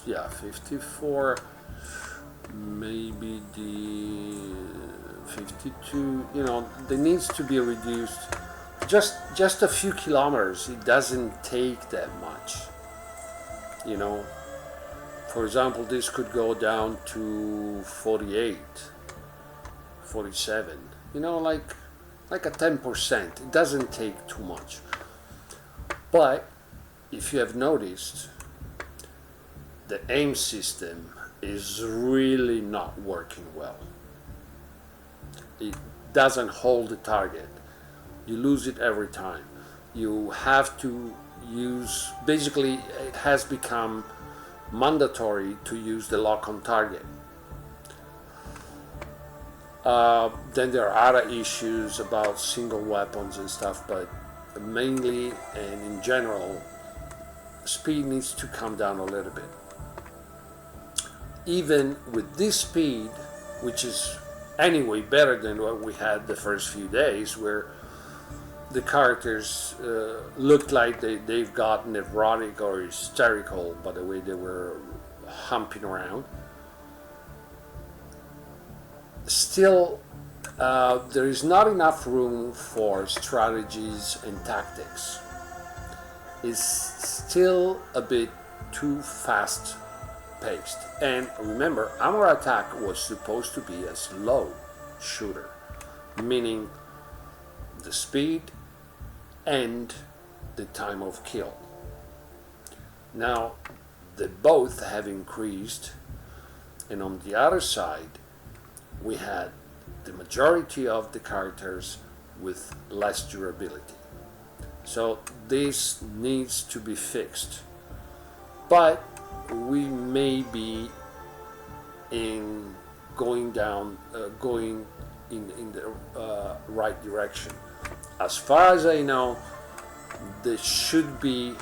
yeah, 54, maybe the 52. You know, there needs to be reduced just a few kilometers. It doesn't take that much, you know. For example, this could go down to 48, 47, you know, like a 10%. It doesn't take too much. But if you have noticed, the aim system is really not working well. It doesn't hold the target. You lose it every time. You have to use, basically it has become mandatory to use the lock on target. Then there are other issues about single weapons and stuff, but mainly and in general, speed needs to come down a little bit. Even with this speed, which is anyway better than what we had the first few days, where the characters looked like they've gotten neurotic or hysterical by the way they were humping around. Still, there is not enough room for strategies and tactics. It's still a bit too fast paced. And remember, Armor Attack was supposed to be a slow shooter, meaning the speed and the time of kill. Now, they both have increased, and on the other side, we had the majority of the characters with less durability. So this needs to be fixed. But we may be in going in the right direction. As far as I know, there should be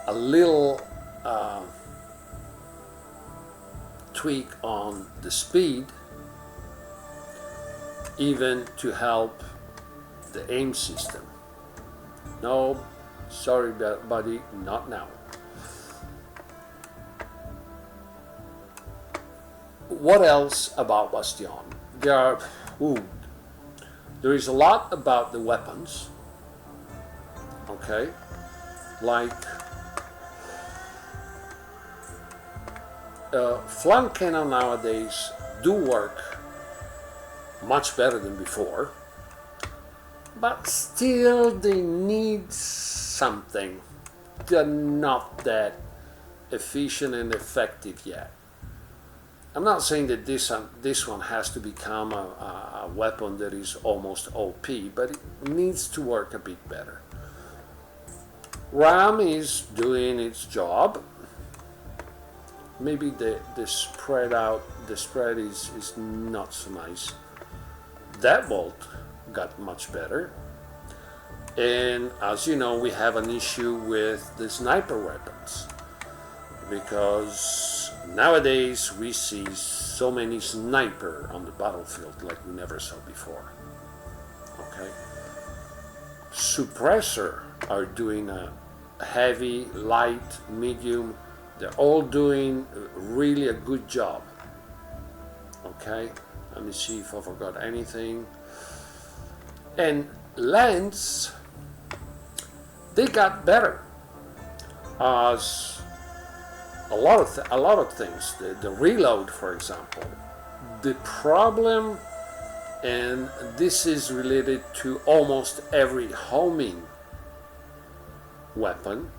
a little tweak on the speed, even to help the aim system. No, sorry buddy, not now. What else about Bastion? There is a lot about the weapons, okay? Like flank cannon nowadays do work much better than before, but still they need something. They're not that efficient and effective yet. I'm not saying that this one has to become a weapon that is almost OP, but it needs to work a bit better. RAM is doing its job. Maybe the spread is not so nice. That bolt got much better. And as you know, we have an issue with the sniper weapons, because nowadays we see so many sniper on the battlefield like we never saw before. Okay, suppressor are doing a heavy, light, medium. They're all doing really a good job. Okay, let me see if I forgot anything. And lens, they got better. As a lot of things, the reload, for example. The problem, and this is related to almost every homing weapon,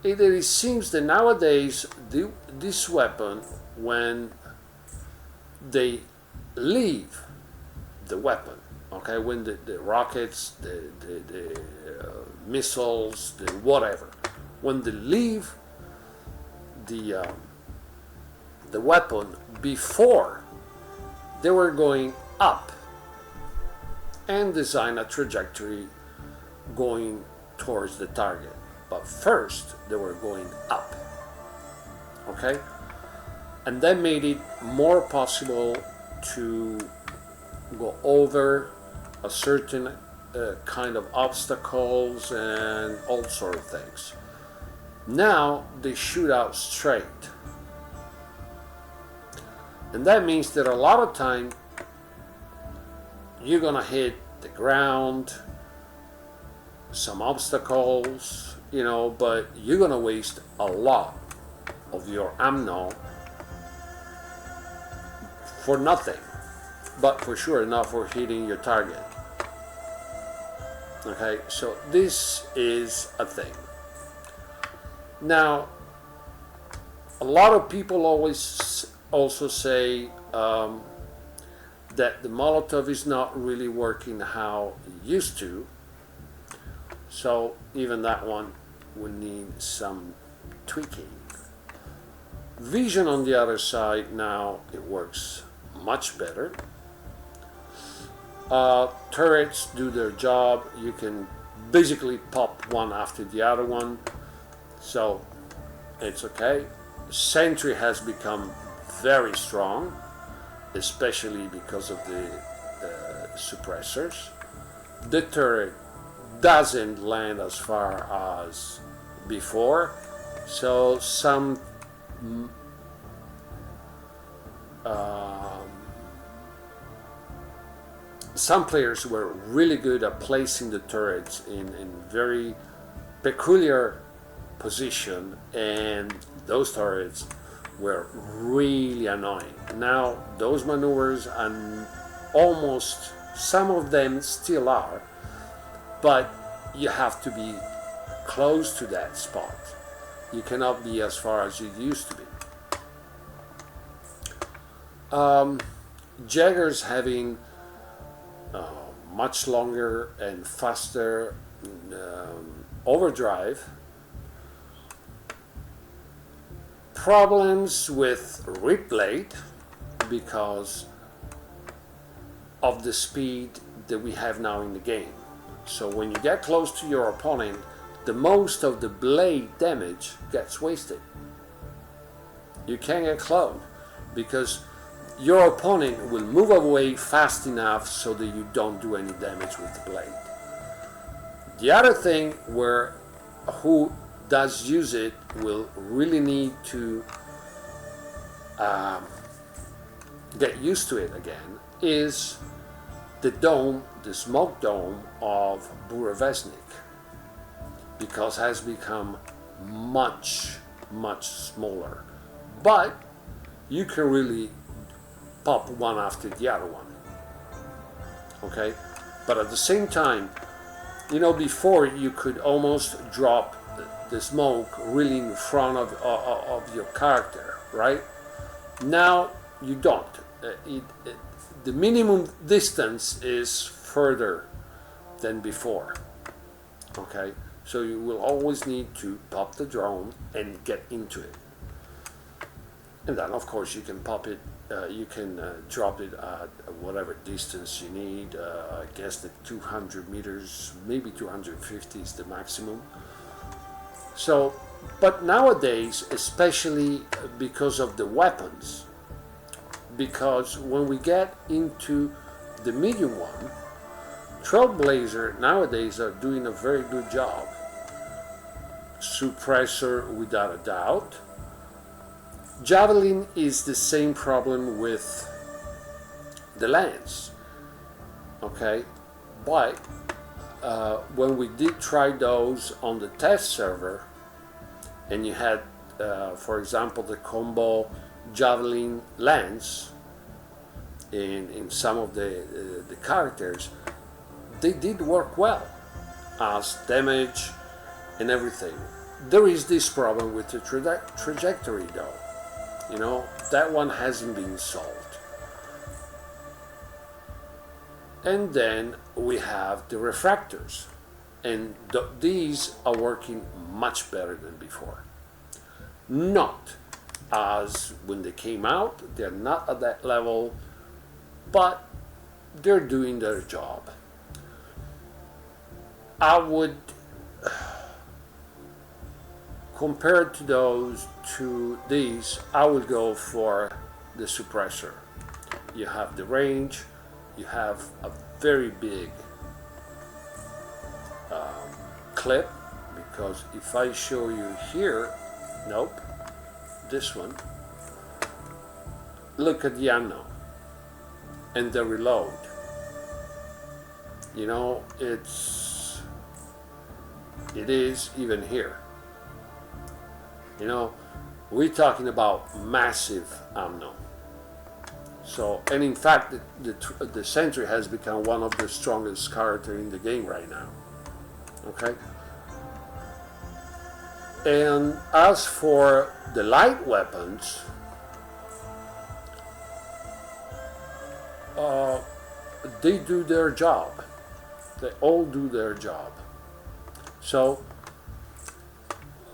it seems that nowadays this weapon, when they leave the weapon, okay, when the rockets, the missiles, the whatever, when they leave the weapon, before they were going up and design a trajectory going towards the target, but first they were going up, okay, and that made it more possible to go over a certain kind of obstacles and all sort of things. Now they shoot out straight, and that means that a lot of time you're gonna hit the ground, some obstacles, but you're gonna waste a lot of your ammo for nothing, but for sure not for hitting your target. Okay, so this is a thing. Now, a lot of people always also say that the Molotov is not really working how it used to. So even that one will need some tweaking. Vision on the other side, now it works much better. Turrets do their job. You can basically pop one after the other one, so it's okay. Sentry has become very strong, especially because of the suppressors. The turret doesn't land as far as before, so some players were really good at placing the turrets in very peculiar position, and those turrets were really annoying. Now those maneuvers, and almost some of them still are, but you have to be close to that spot. You cannot be as far as you used to be. Jaggers having much longer and faster overdrive. Problems with replay because of the speed that we have now in the game. So when you get close to your opponent, the most of the blade damage gets wasted. You can't get close because your opponent will move away fast enough so that you don't do any damage with the blade. The other thing where who does use it will really need to get used to it again is the dome, the smoke dome of Burevestnik, because it has become much smaller, but you can really pop one after the other one. Okay, but at the same time, before you could almost drop the smoke really in front of your character, right? Now you don't. The minimum distance is further than before. Okay, so you will always need to pop the drone and get into it, and then of course you can pop it. You can drop it at whatever distance you need. I guess the 200 meters, maybe 250 is the maximum. So, but nowadays, especially because of the weapons, because when we get into the medium one, Trailblazer nowadays are doing a very good job. Suppressor without a doubt. Javelin is the same problem with the lance, okay, but when we did try those on the test server, and you had, for example, the combo Javelin lance in some of the characters, they did work well as damage and everything. There is this problem with the trajectory though. That one hasn't been solved. And then we have the refractors, and these are working much better than before. Not as when they came out, they're not at that level, but they're doing their job. I would, compared to these, I would go for the suppressor. You have the range, you have a very big clip, because if I show you here, nope, this one, look at the unknown and the reload. You know, it is even here. You know, we're talking about massive unknown. So, and in fact, the Sentry has become one of the strongest characters in the game right now. Okay? And as for the light weapons, they do their job. They all do their job. So,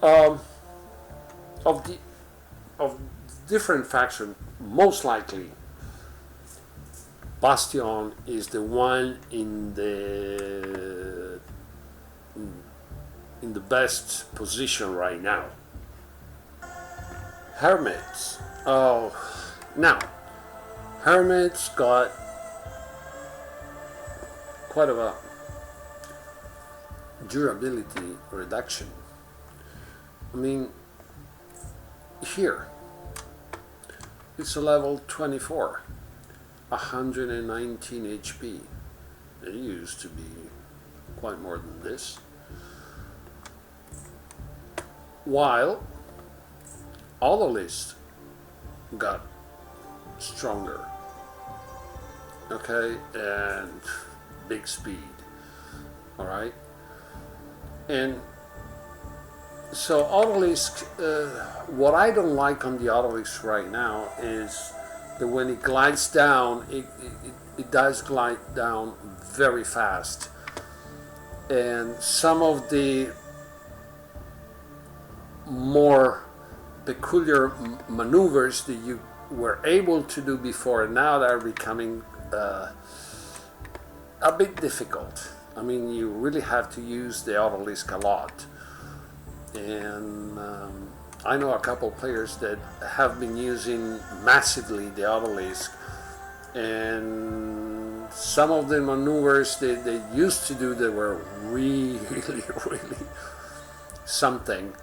of different faction, most likely Bastion is the one in the best position right now. Hermits. Oh, now Hermits got quite a durability reduction. I mean, here it's a level 24, 119 HP. It used to be quite more than this. While Autolist got stronger, okay, and big speed, all right. And so Autolist, what I don't like on the Autolist right now is that when it glides down, it does glide down very fast, and some of the more peculiar maneuvers that you were able to do before now that are becoming a bit difficult. I mean, you really have to use the Autolisk a lot. And I know a couple players that have been using massively the Autolisk, and some of the maneuvers they used to do that were really, really something.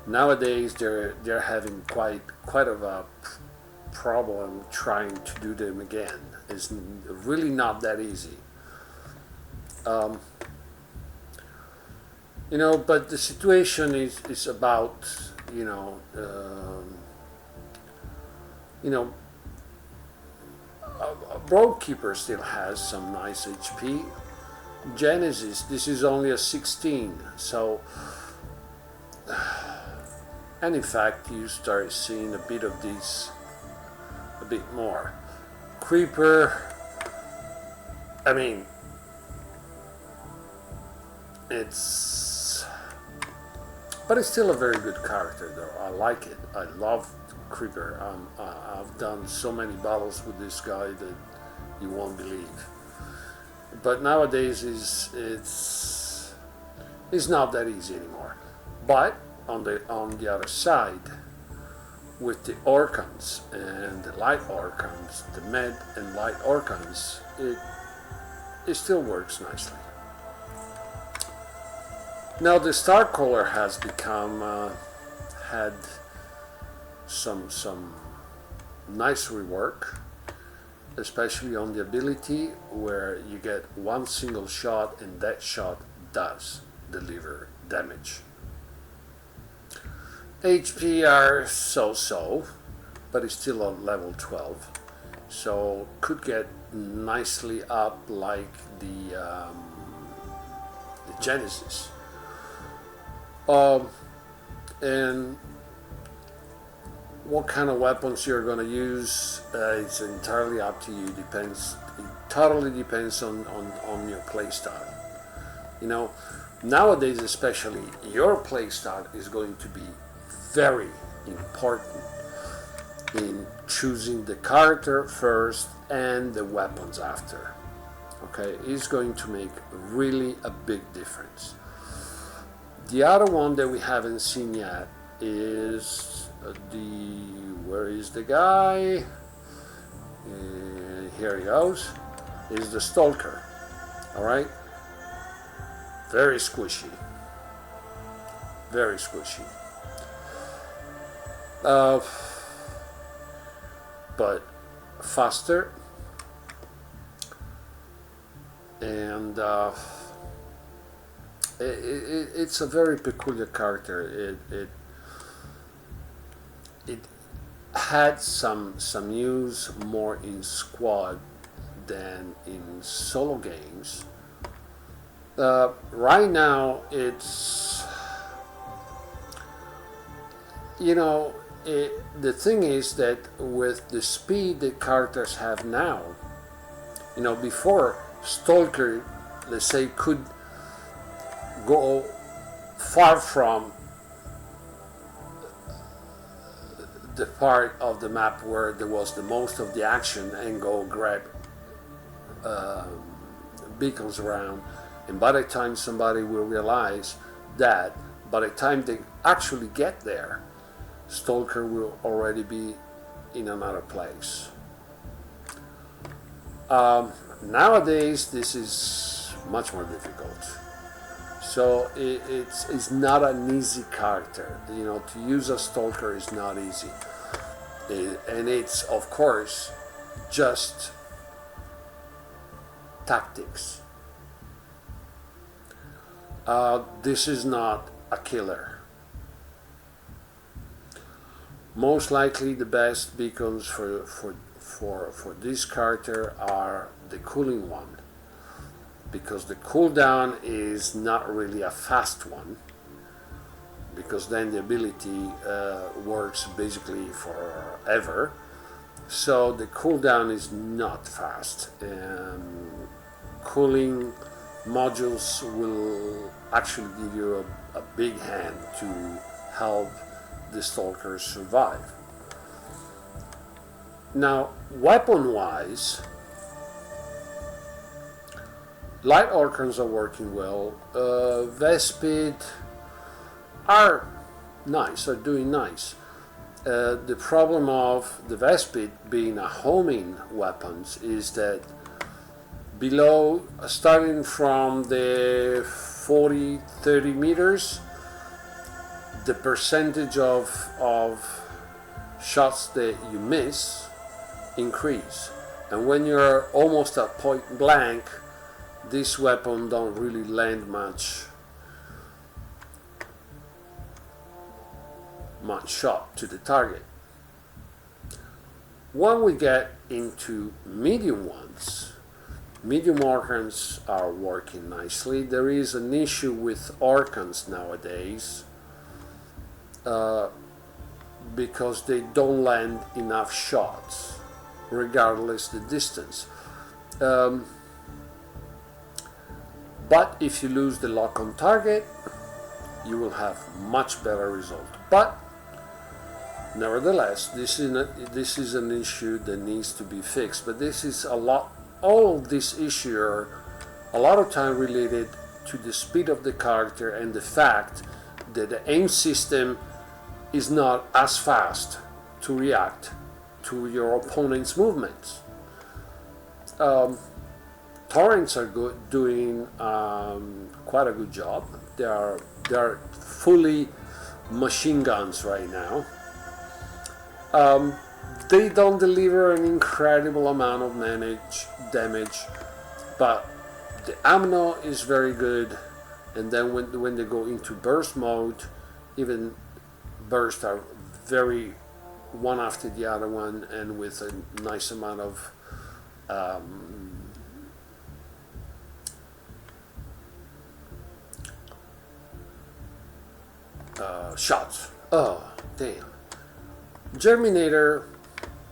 Nowadays they're having quite of a problem trying to do them again. It's really not that easy. You know, but the situation is about, you know, Broadkeeper still has some nice HP. Genesis, this is only a 16, so, and in fact you start seeing a bit of these, a bit more. Creeper, I mean, but it's still a very good character though. I like it. I love Creeper. I've done so many battles with this guy that you won't believe. But nowadays it's not that easy anymore. But on the other side, with the Orcans and the light Orcans, the med and light Orcans, it still works nicely. Now the Starcaller has become had some nice rework, especially on the ability where you get one single shot and that shot does deliver damage. HP are so-so, but it's still on level 12, so could get nicely up like the Genesis. And what kind of weapons you're going to use, it's entirely up to you. It totally depends on your playstyle. You know, nowadays especially, your playstyle is going to be very important in choosing the character first and the weapons after. Okay, it's going to make really a big difference. The other one that we haven't seen yet is where is the guy? Here he goes. Is the Stalker. All right. Very squishy. very squishy. Uh, but faster, and it's a very peculiar character. It had some use more in squad than in solo games. Right now, it's, you know, the thing is that with the speed the characters have now, you know, before Stalker, let's say, could go far from the part of the map where there was the most of the action and go grab beacons around, and by the time somebody will realize that, by the time they actually get there, Stalker will already be in another place. Nowadays this is much more difficult, so it's not an easy character. You know, to use a Stalker is not easy, and it's of course just tactics. This is not a killer. Most likely the best beacons for this character are the cooling one, because the cooldown is not really a fast one, because then the ability works basically forever. So the cooldown is not fast. Cooling modules will actually give you a big hand to help the Stalkers survive. Now, weapon-wise, light Orcans are working well. Vespid are nice, are doing nice. The problem of the Vespid being a homing weapons is that below, starting from the 40-30 meters, the percentage of shots that you miss increase, and when you're almost at point blank, this weapon don't really land much shot to the target. When we get into medium ones, medium Orcans are working nicely. There is an issue with Orcans nowadays, because they don't land enough shots regardless the distance. But if you lose the lock on target, you will have much better result. But nevertheless, this is an issue that needs to be fixed. But this is all of these issues are a lot of time related to the speed of the character and the fact that the aim system is not as fast to react to your opponent's movements. Torrents are doing quite a good job. They are fully machine guns right now. They don't deliver an incredible amount of damage, but the ammo is very good. And then when they go into burst mode, even bursts are very one after the other one, and with a nice amount of shots. Oh, damn. Germinator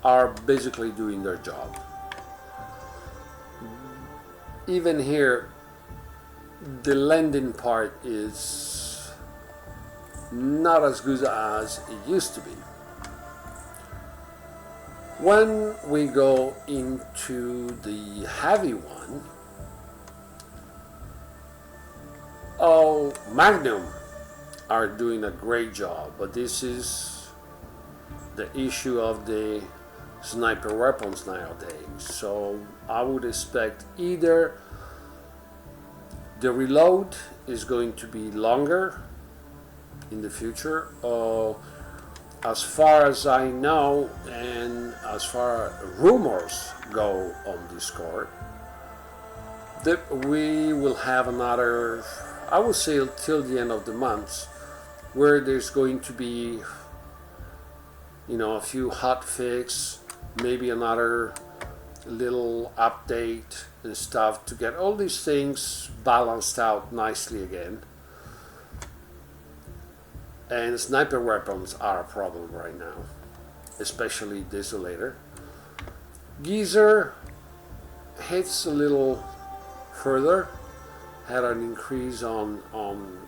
are basically doing their job. Even here, the landing part is not as good as it used to be. When we go into the heavy one, Magnum are doing a great job, but this is the issue of the sniper weapons nowadays. So I would expect either the reload is going to be longer, in the future. As far as I know, and as far as rumors go on Discord, that we will have another, I would say, till the end of the month, where there's going to be, a few hot fix, maybe another little update and stuff to get all these things balanced out nicely again. And sniper weapons are a problem right now, especially Desolator. Geezer hits a little further, had an increase on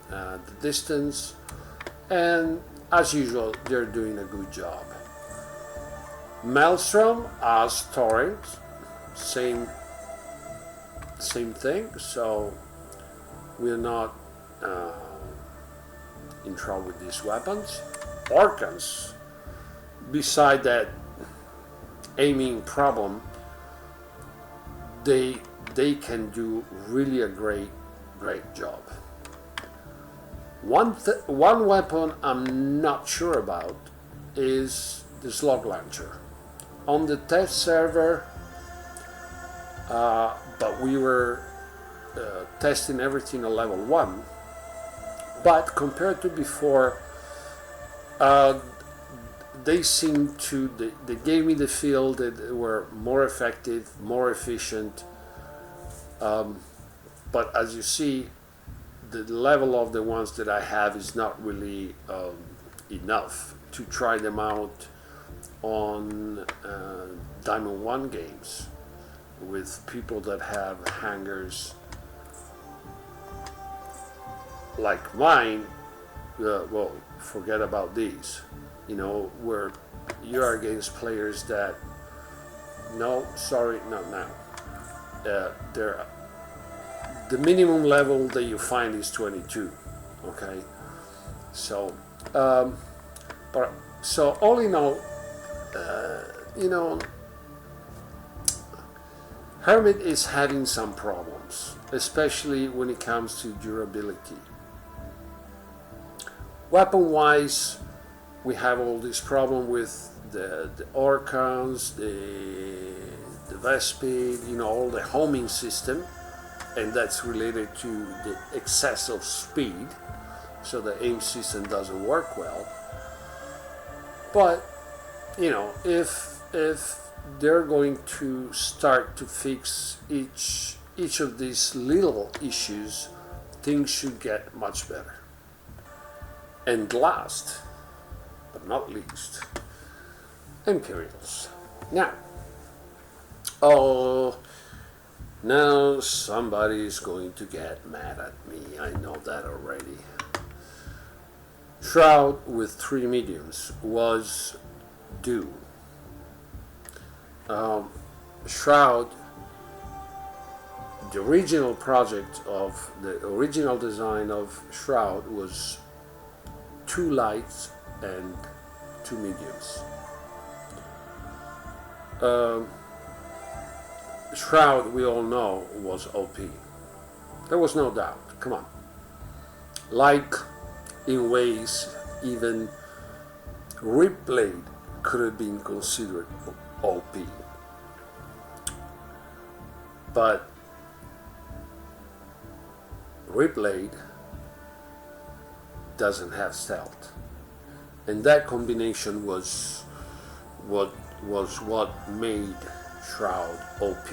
the distance, and as usual, they're doing a good job. Maelstrom as Torrent, same thing, so we're not in trouble with these weapons. Orcans, beside that aiming problem, they can do really a great job. One weapon I'm not sure about is the slug launcher. On the test server, but we were testing everything at level 1. But compared to before, they seem to, they gave me the feel that they were more effective, more efficient. But as you see, the level of the ones that I have is not really enough to try them out on Diamond 1 games with people that have hangers like mine. Well, forget about these, where you are against players that, no, sorry, not now. The minimum level that you find is 22, okay? So, so all in all, Hermit is having some problems, especially when it comes to durability. Weapon-wise, we have all this problem with the Orcans, the Vespid, all the homing system, and that's related to the excess of speed, so the aim system doesn't work well. But if they're going to start to fix each of these little issues, things should get much better. And last but not least, Imperials. Now somebody's going to get mad at me, I know that already. Shroud with 3 mediums was due. Shroud, the original project of the original design of Shroud was 2 lights and 2 mediums. Shroud, we all know, was OP. There was no doubt. Come on. Like, in ways, even Ripblade could have been considered OP. But Ripblade doesn't have stealth, and that combination was what made Shroud OP.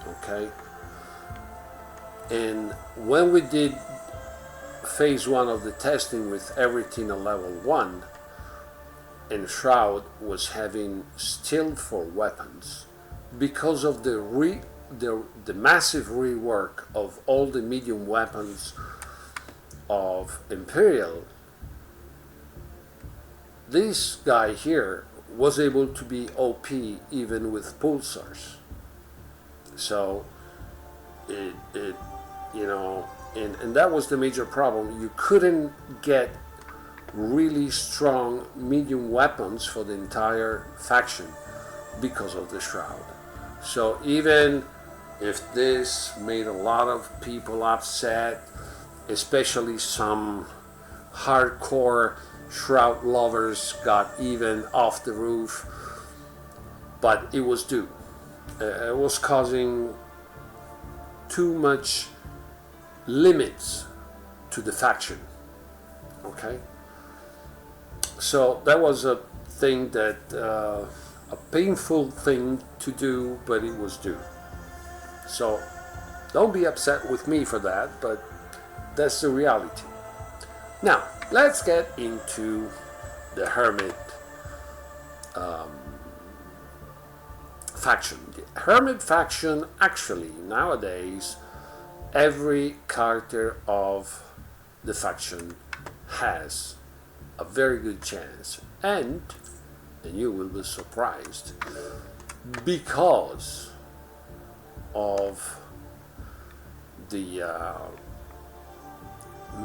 Okay, and when we did phase 1 of the testing with everything at level 1, and Shroud was having stealth for weapons, because of the massive rework of all the medium weapons of Imperial, this guy here was able to be OP even with pulsars. So and that was the major problem. You couldn't get really strong medium weapons for the entire faction because of the Shroud. So even if this made a lot of people upset, especially some hardcore shroud lovers got even off the roof, but it was due. It was causing too much limits to the faction. Okay, so that was a thing that a painful thing to do, but it was due. So don't be upset with me for that, but that's the reality. Now let's get into the Hermit faction. The Hermit faction, actually nowadays every character of the faction has a very good chance, and you will be surprised, because of the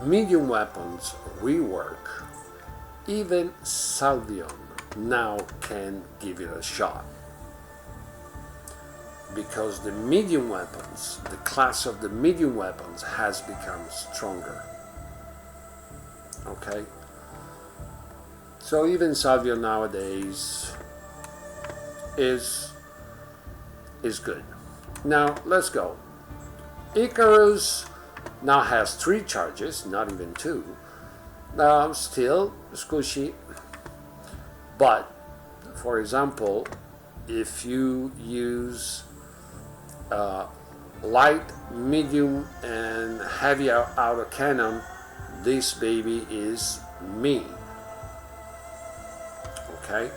medium weapons rework. Even Salvion now can give it a shot, because the medium weapons, the class of the medium weapons has become stronger. Okay, so even Salvion nowadays is good. Now let's go. Icarus now has 3 charges, not even 2. Still squishy, but for example, if you use light, medium, and heavy autocannon, this baby is mean. Okay,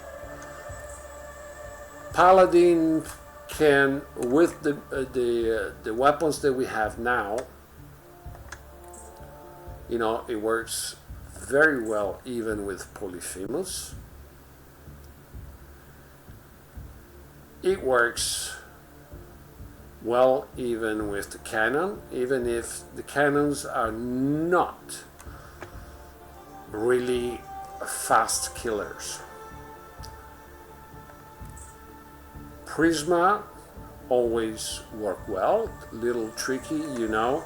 Paladin can, with the weapons that we have now, you know, it works very well even with Polyphemus. It works well even with the cannon, even if the cannons are not really fast killers. Prisma always work well, little tricky, you know,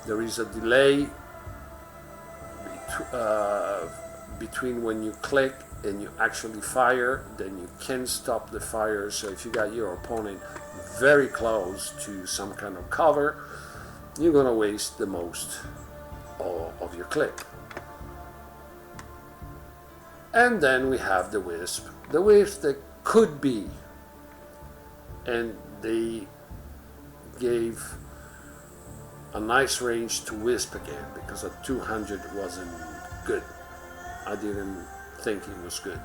there is a delay between when you click and you actually fire, then you can stop the fire. So if you got your opponent very close to some kind of cover, you're gonna waste the most of your click. And then we have the Wisp. The Wisp that could be, and they gave a nice range to Wisp again, because a 200 wasn't good. I didn't think it was good.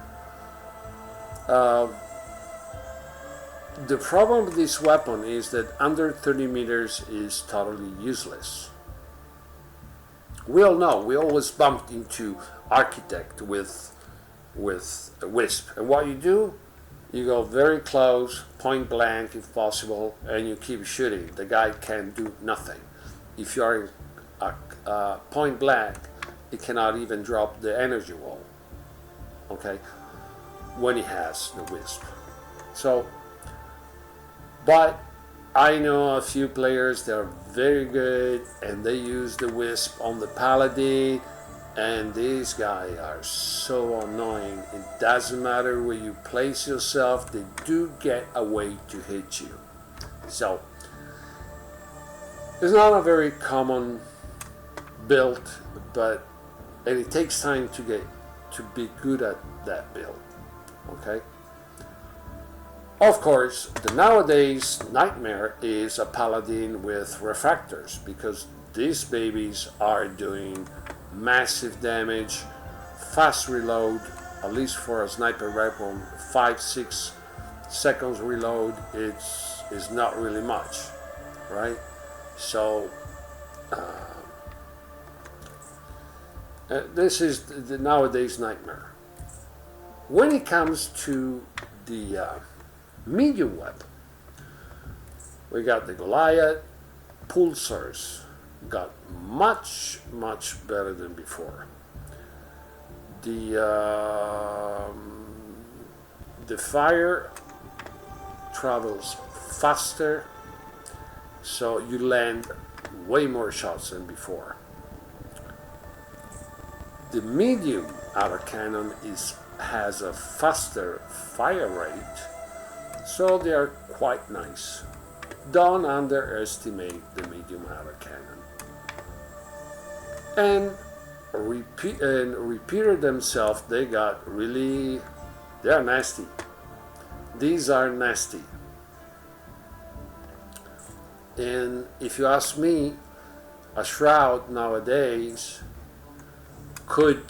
The problem with this weapon is that under 30 meters is totally useless. We all know, we always bumped into Architect with a Wisp, and what you do, you go very close, point blank if possible, and you keep shooting. The guy can do nothing. If you are in point blank, it cannot even drop the energy wall, okay, when he has the Wisp. So, but I know a few players that are very good and they use the Wisp on the Paladin, and these guys are so annoying. It doesn't matter where you place yourself, they do get a way to hit you. So it's not a very common build, but and it takes time to get to be good at that build. Okay. Of course, the nowadays nightmare is a Paladin with refractors, because these babies are doing massive damage, fast reload, at least for a sniper rifle, 5-6 seconds reload, it's not really much, right? So this is the nowadays nightmare. When it comes to the medium weapon, we got the Goliath. Pulsars got much better than before. The fire travels faster, so you land way more shots than before. The medium autocannon has a faster fire rate, so they are quite nice. Don't underestimate the medium autocannon. And repeater themselves, they are nasty. These are nasty. And if you ask me, a shroud nowadays could,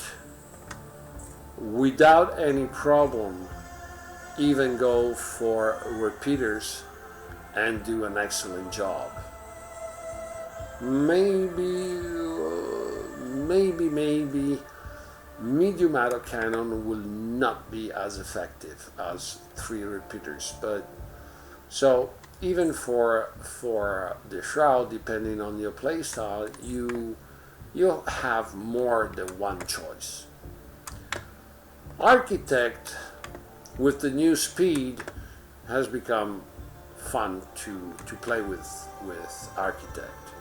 without any problem, even go for repeaters and do an excellent job. Maybe medium autocannon will not be as effective as 3 repeaters, but so even for the shroud, depending on your playstyle, you'll have more than one choice. Architect, with the new speed, has become fun to play with Architect.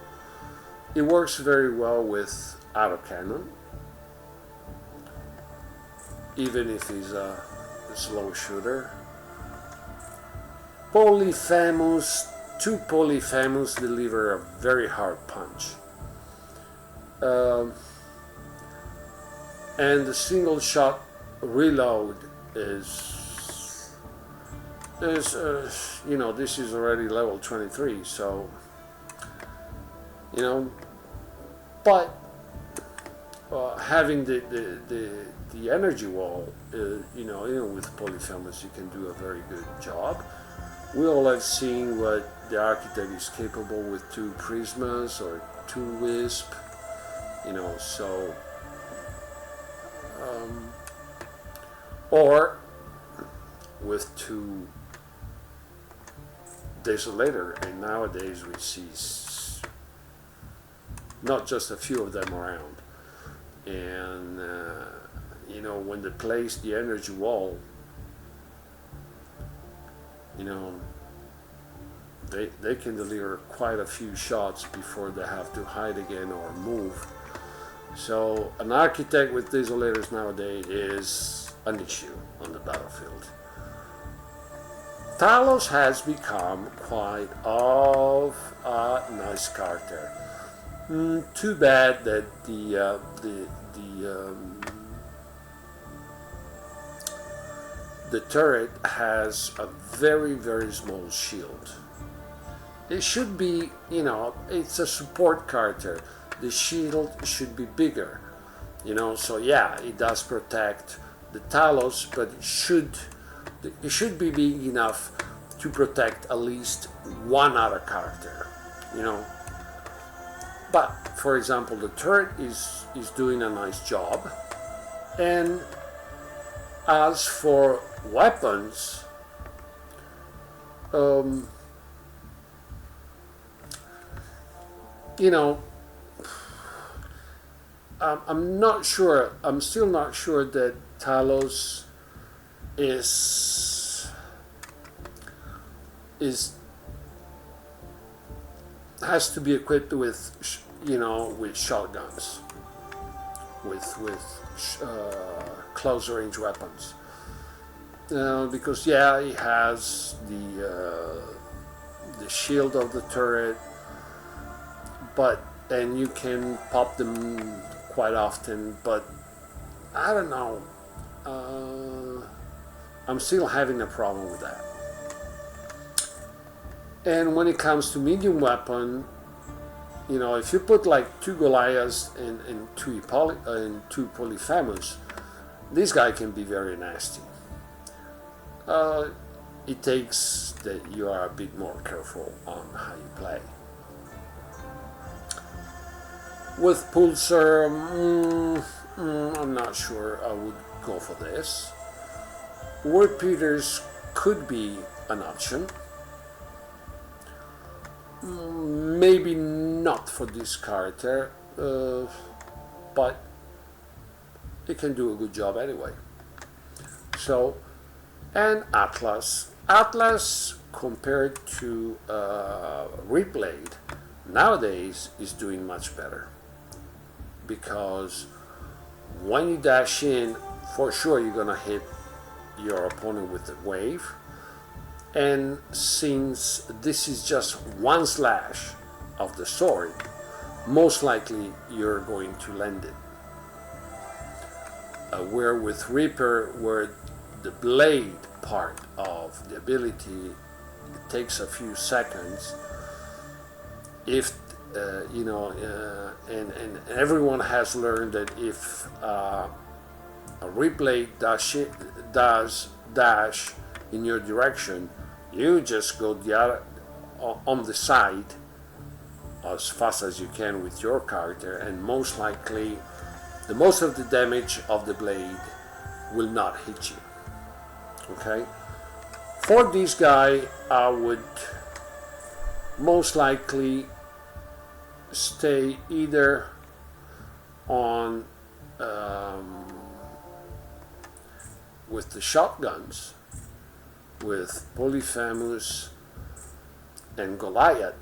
It works very well with autocannon, even if he's a slow shooter. Polyphemus, 2 Polyphemus deliver a very hard punch. And the single shot reload is you know, this is already level 23, so you know, but having the energy wall, you know, even with Polyphemus you can do a very good job. We all have seen what the Architect is capable with 2 Prismas or 2 Wisp, you know, so or with 2 Desolator, and nowadays we see not just a few of them around. And you know, when they place the energy wall, you know, they can deliver quite a few shots before they have to hide again or move. So an Architect with Desolators nowadays is an issue on the battlefield. Talos has become quite of a nice character. Too bad that the turret has a very small shield. It should be, you know, it's a support character. The shield should be bigger, you know. So yeah, it does protect the Talos, but it should be big enough to protect at least one other character, you know. But for example, the turret is doing a nice job. And as for weapons, you know, I'm not sure. I'm still not sure that Talos has to be equipped with, you know, with shotguns, with close range weapons, because yeah, he has the shield of the turret, and you can pop them quite often, but I don't know. I'm still having a problem with that. And when it comes to medium weapon, you know, if you put like 2 Goliaths and 2 Polyphemus, this guy can be very nasty. It takes that you are a bit more careful on how you play. With Pulsar, I'm not sure I would go for this. Repeaters could be an option. Maybe not for this character, but it can do a good job anyway. So, and Atlas compared to Replayed nowadays is doing much better, because When you dash in, for sure you're gonna hit your opponent with the wave. And since this is just one slash of the sword, most likely you're going to land it. Where with Reaper, where the blade part of the ability, it takes a few seconds. If and everyone has learned that if a replay does dash in your direction, you just go the other on the side as fast as you can with your character, and most likely the most of the damage of the blade will not hit you. Okay, for this guy I would most likely stay either on with the shotguns with Polyphemus and Goliath,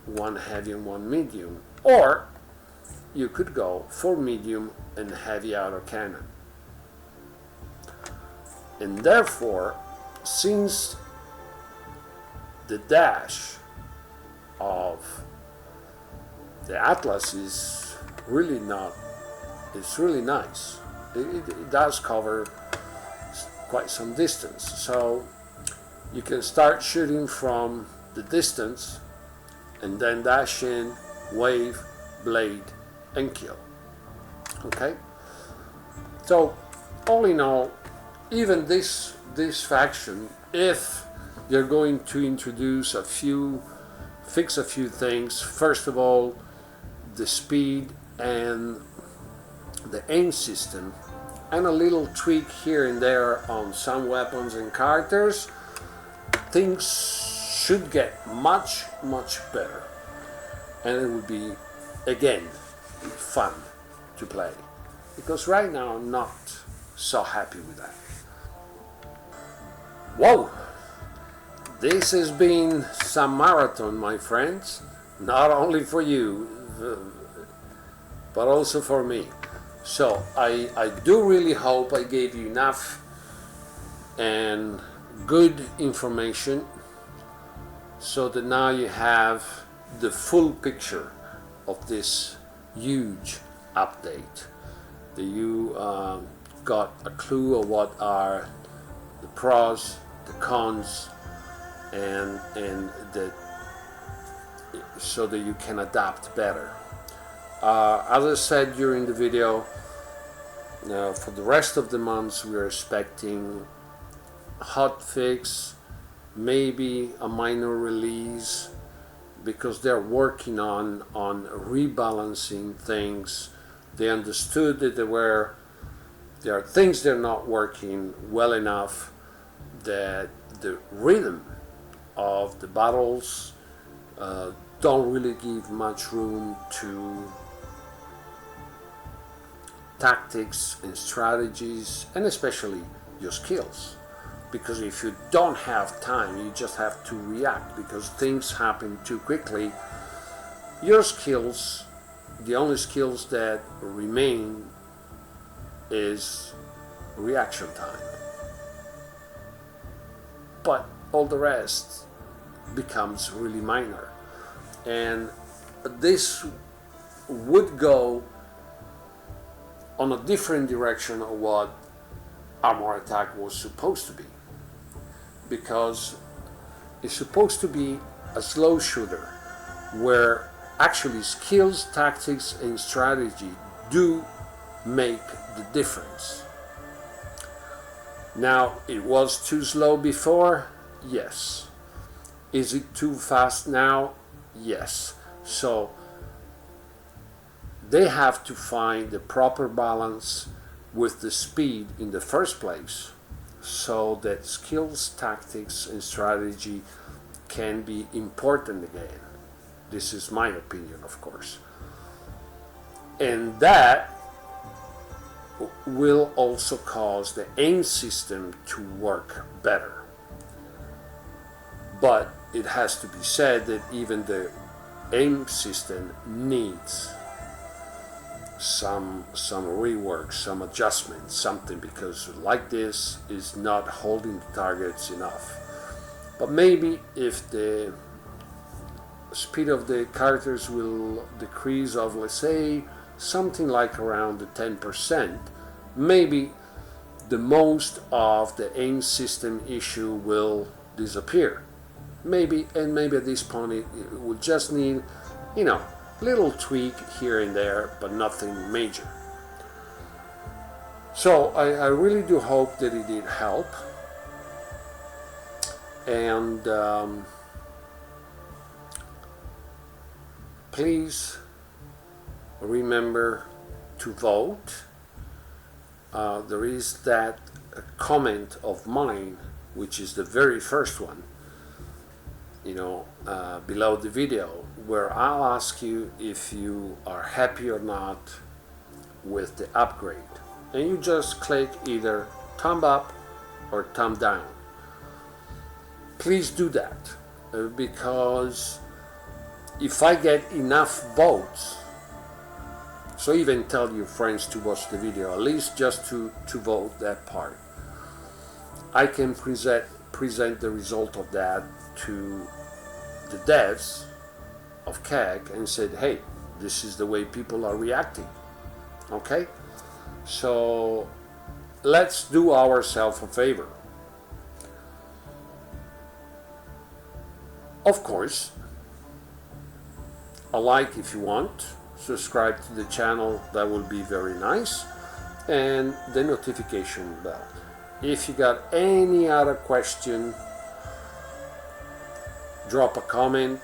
one heavy and one medium, or you could go for medium and heavy autocannon. And therefore, since the dash of the Atlas is really not, it's really nice. It does cover quite some distance, so you can start shooting from the distance and then dash in, wave, blade, and kill. Okay, so all in all, even this faction, if you're going to introduce fix a few things, first of all, the speed and the aim system, and a little tweak here and there on some weapons and characters, things should get much better, and it would be again fun to play, because right now I'm not so happy with that. Whoa, this has been some marathon, my friends, not only for you but also for me. So I do really hope I gave you enough and good information so that now you have the full picture of this huge update, that you got a clue of what are the pros, the cons, and that, so that you can adapt better. As I said during the video, for the rest of the months we are expecting hotfix, maybe a minor release, because they're working on rebalancing things. They understood that there are things they're not working well enough, that the rhythm of the battles don't really give much room to tactics and strategies, and especially your skills, because if you don't have time, you just have to react because things happen too quickly. Your skills, the only skills that remain is reaction time, but all the rest becomes really minor, and this would go on a different direction of what Armor Attack was supposed to be, because it's supposed to be a slow shooter where actually skills, tactics, and strategy do make the difference. Now, it was too slow before? Yes. Is it too fast now? Yes. So they have to find the proper balance with the speed in the first place, so that skills, tactics, and strategy can be important again. This is my opinion, of course. And that will also cause the aim system to work better. But it has to be said that even the aim system needs some rework, some adjustment, something, because like this is not holding the targets enough. But maybe if the speed of the characters will decrease of, let's say, something like around the 10%, maybe the most of the aim system issue will disappear. Maybe at this point it will just need, little tweak here and there, but nothing major. So I really do hope that it did help. And please remember to vote. There is that comment of mine, which is the very first one, below the video, where I'll ask you if you are happy or not with the upgrade. And you just click either thumb up or thumb down. Please do that, because if I get enough votes, so even tell your friends to watch the video, at least just to vote that part, I can present the result of that to the devs of CAG and said, hey, this is the way people are reacting. Okay? So let's do ourselves a favor. Of course, a like if you want, subscribe to the channel, that will be very nice, and the notification bell. If you got any other question, drop a comment,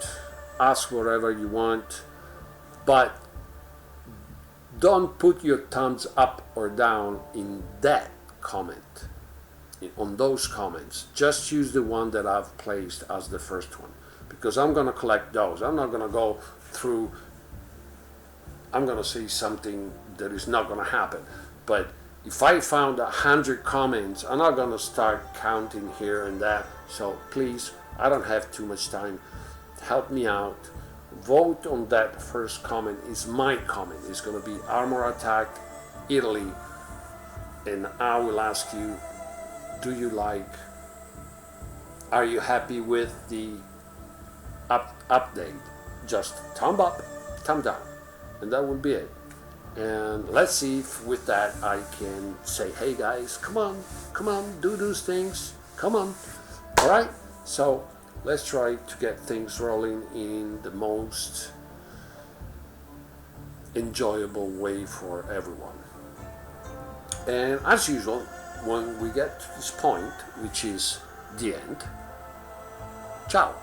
ask whatever you want, but don't put your thumbs up or down in that comment, on those comments. Just use the one that I've placed as the first one, because I'm going to collect those. I'm not going to go through, I'm going to say something that is not going to happen. But if I found 100 comments, I'm not going to start counting here and there. So please, I don't have too much time. Help me out. Vote on that first comment. Is my comment. It's going to be Armor Attack Italy. And I will ask you, do you like, are you happy with the update? Just thumb up, thumb down, and that will be it. And let's see if with that I can say, hey guys, come on, do those things, come on. All right, so let's try to get things rolling in the most enjoyable way for everyone. And as usual, when we get to this point, which is the end, ciao.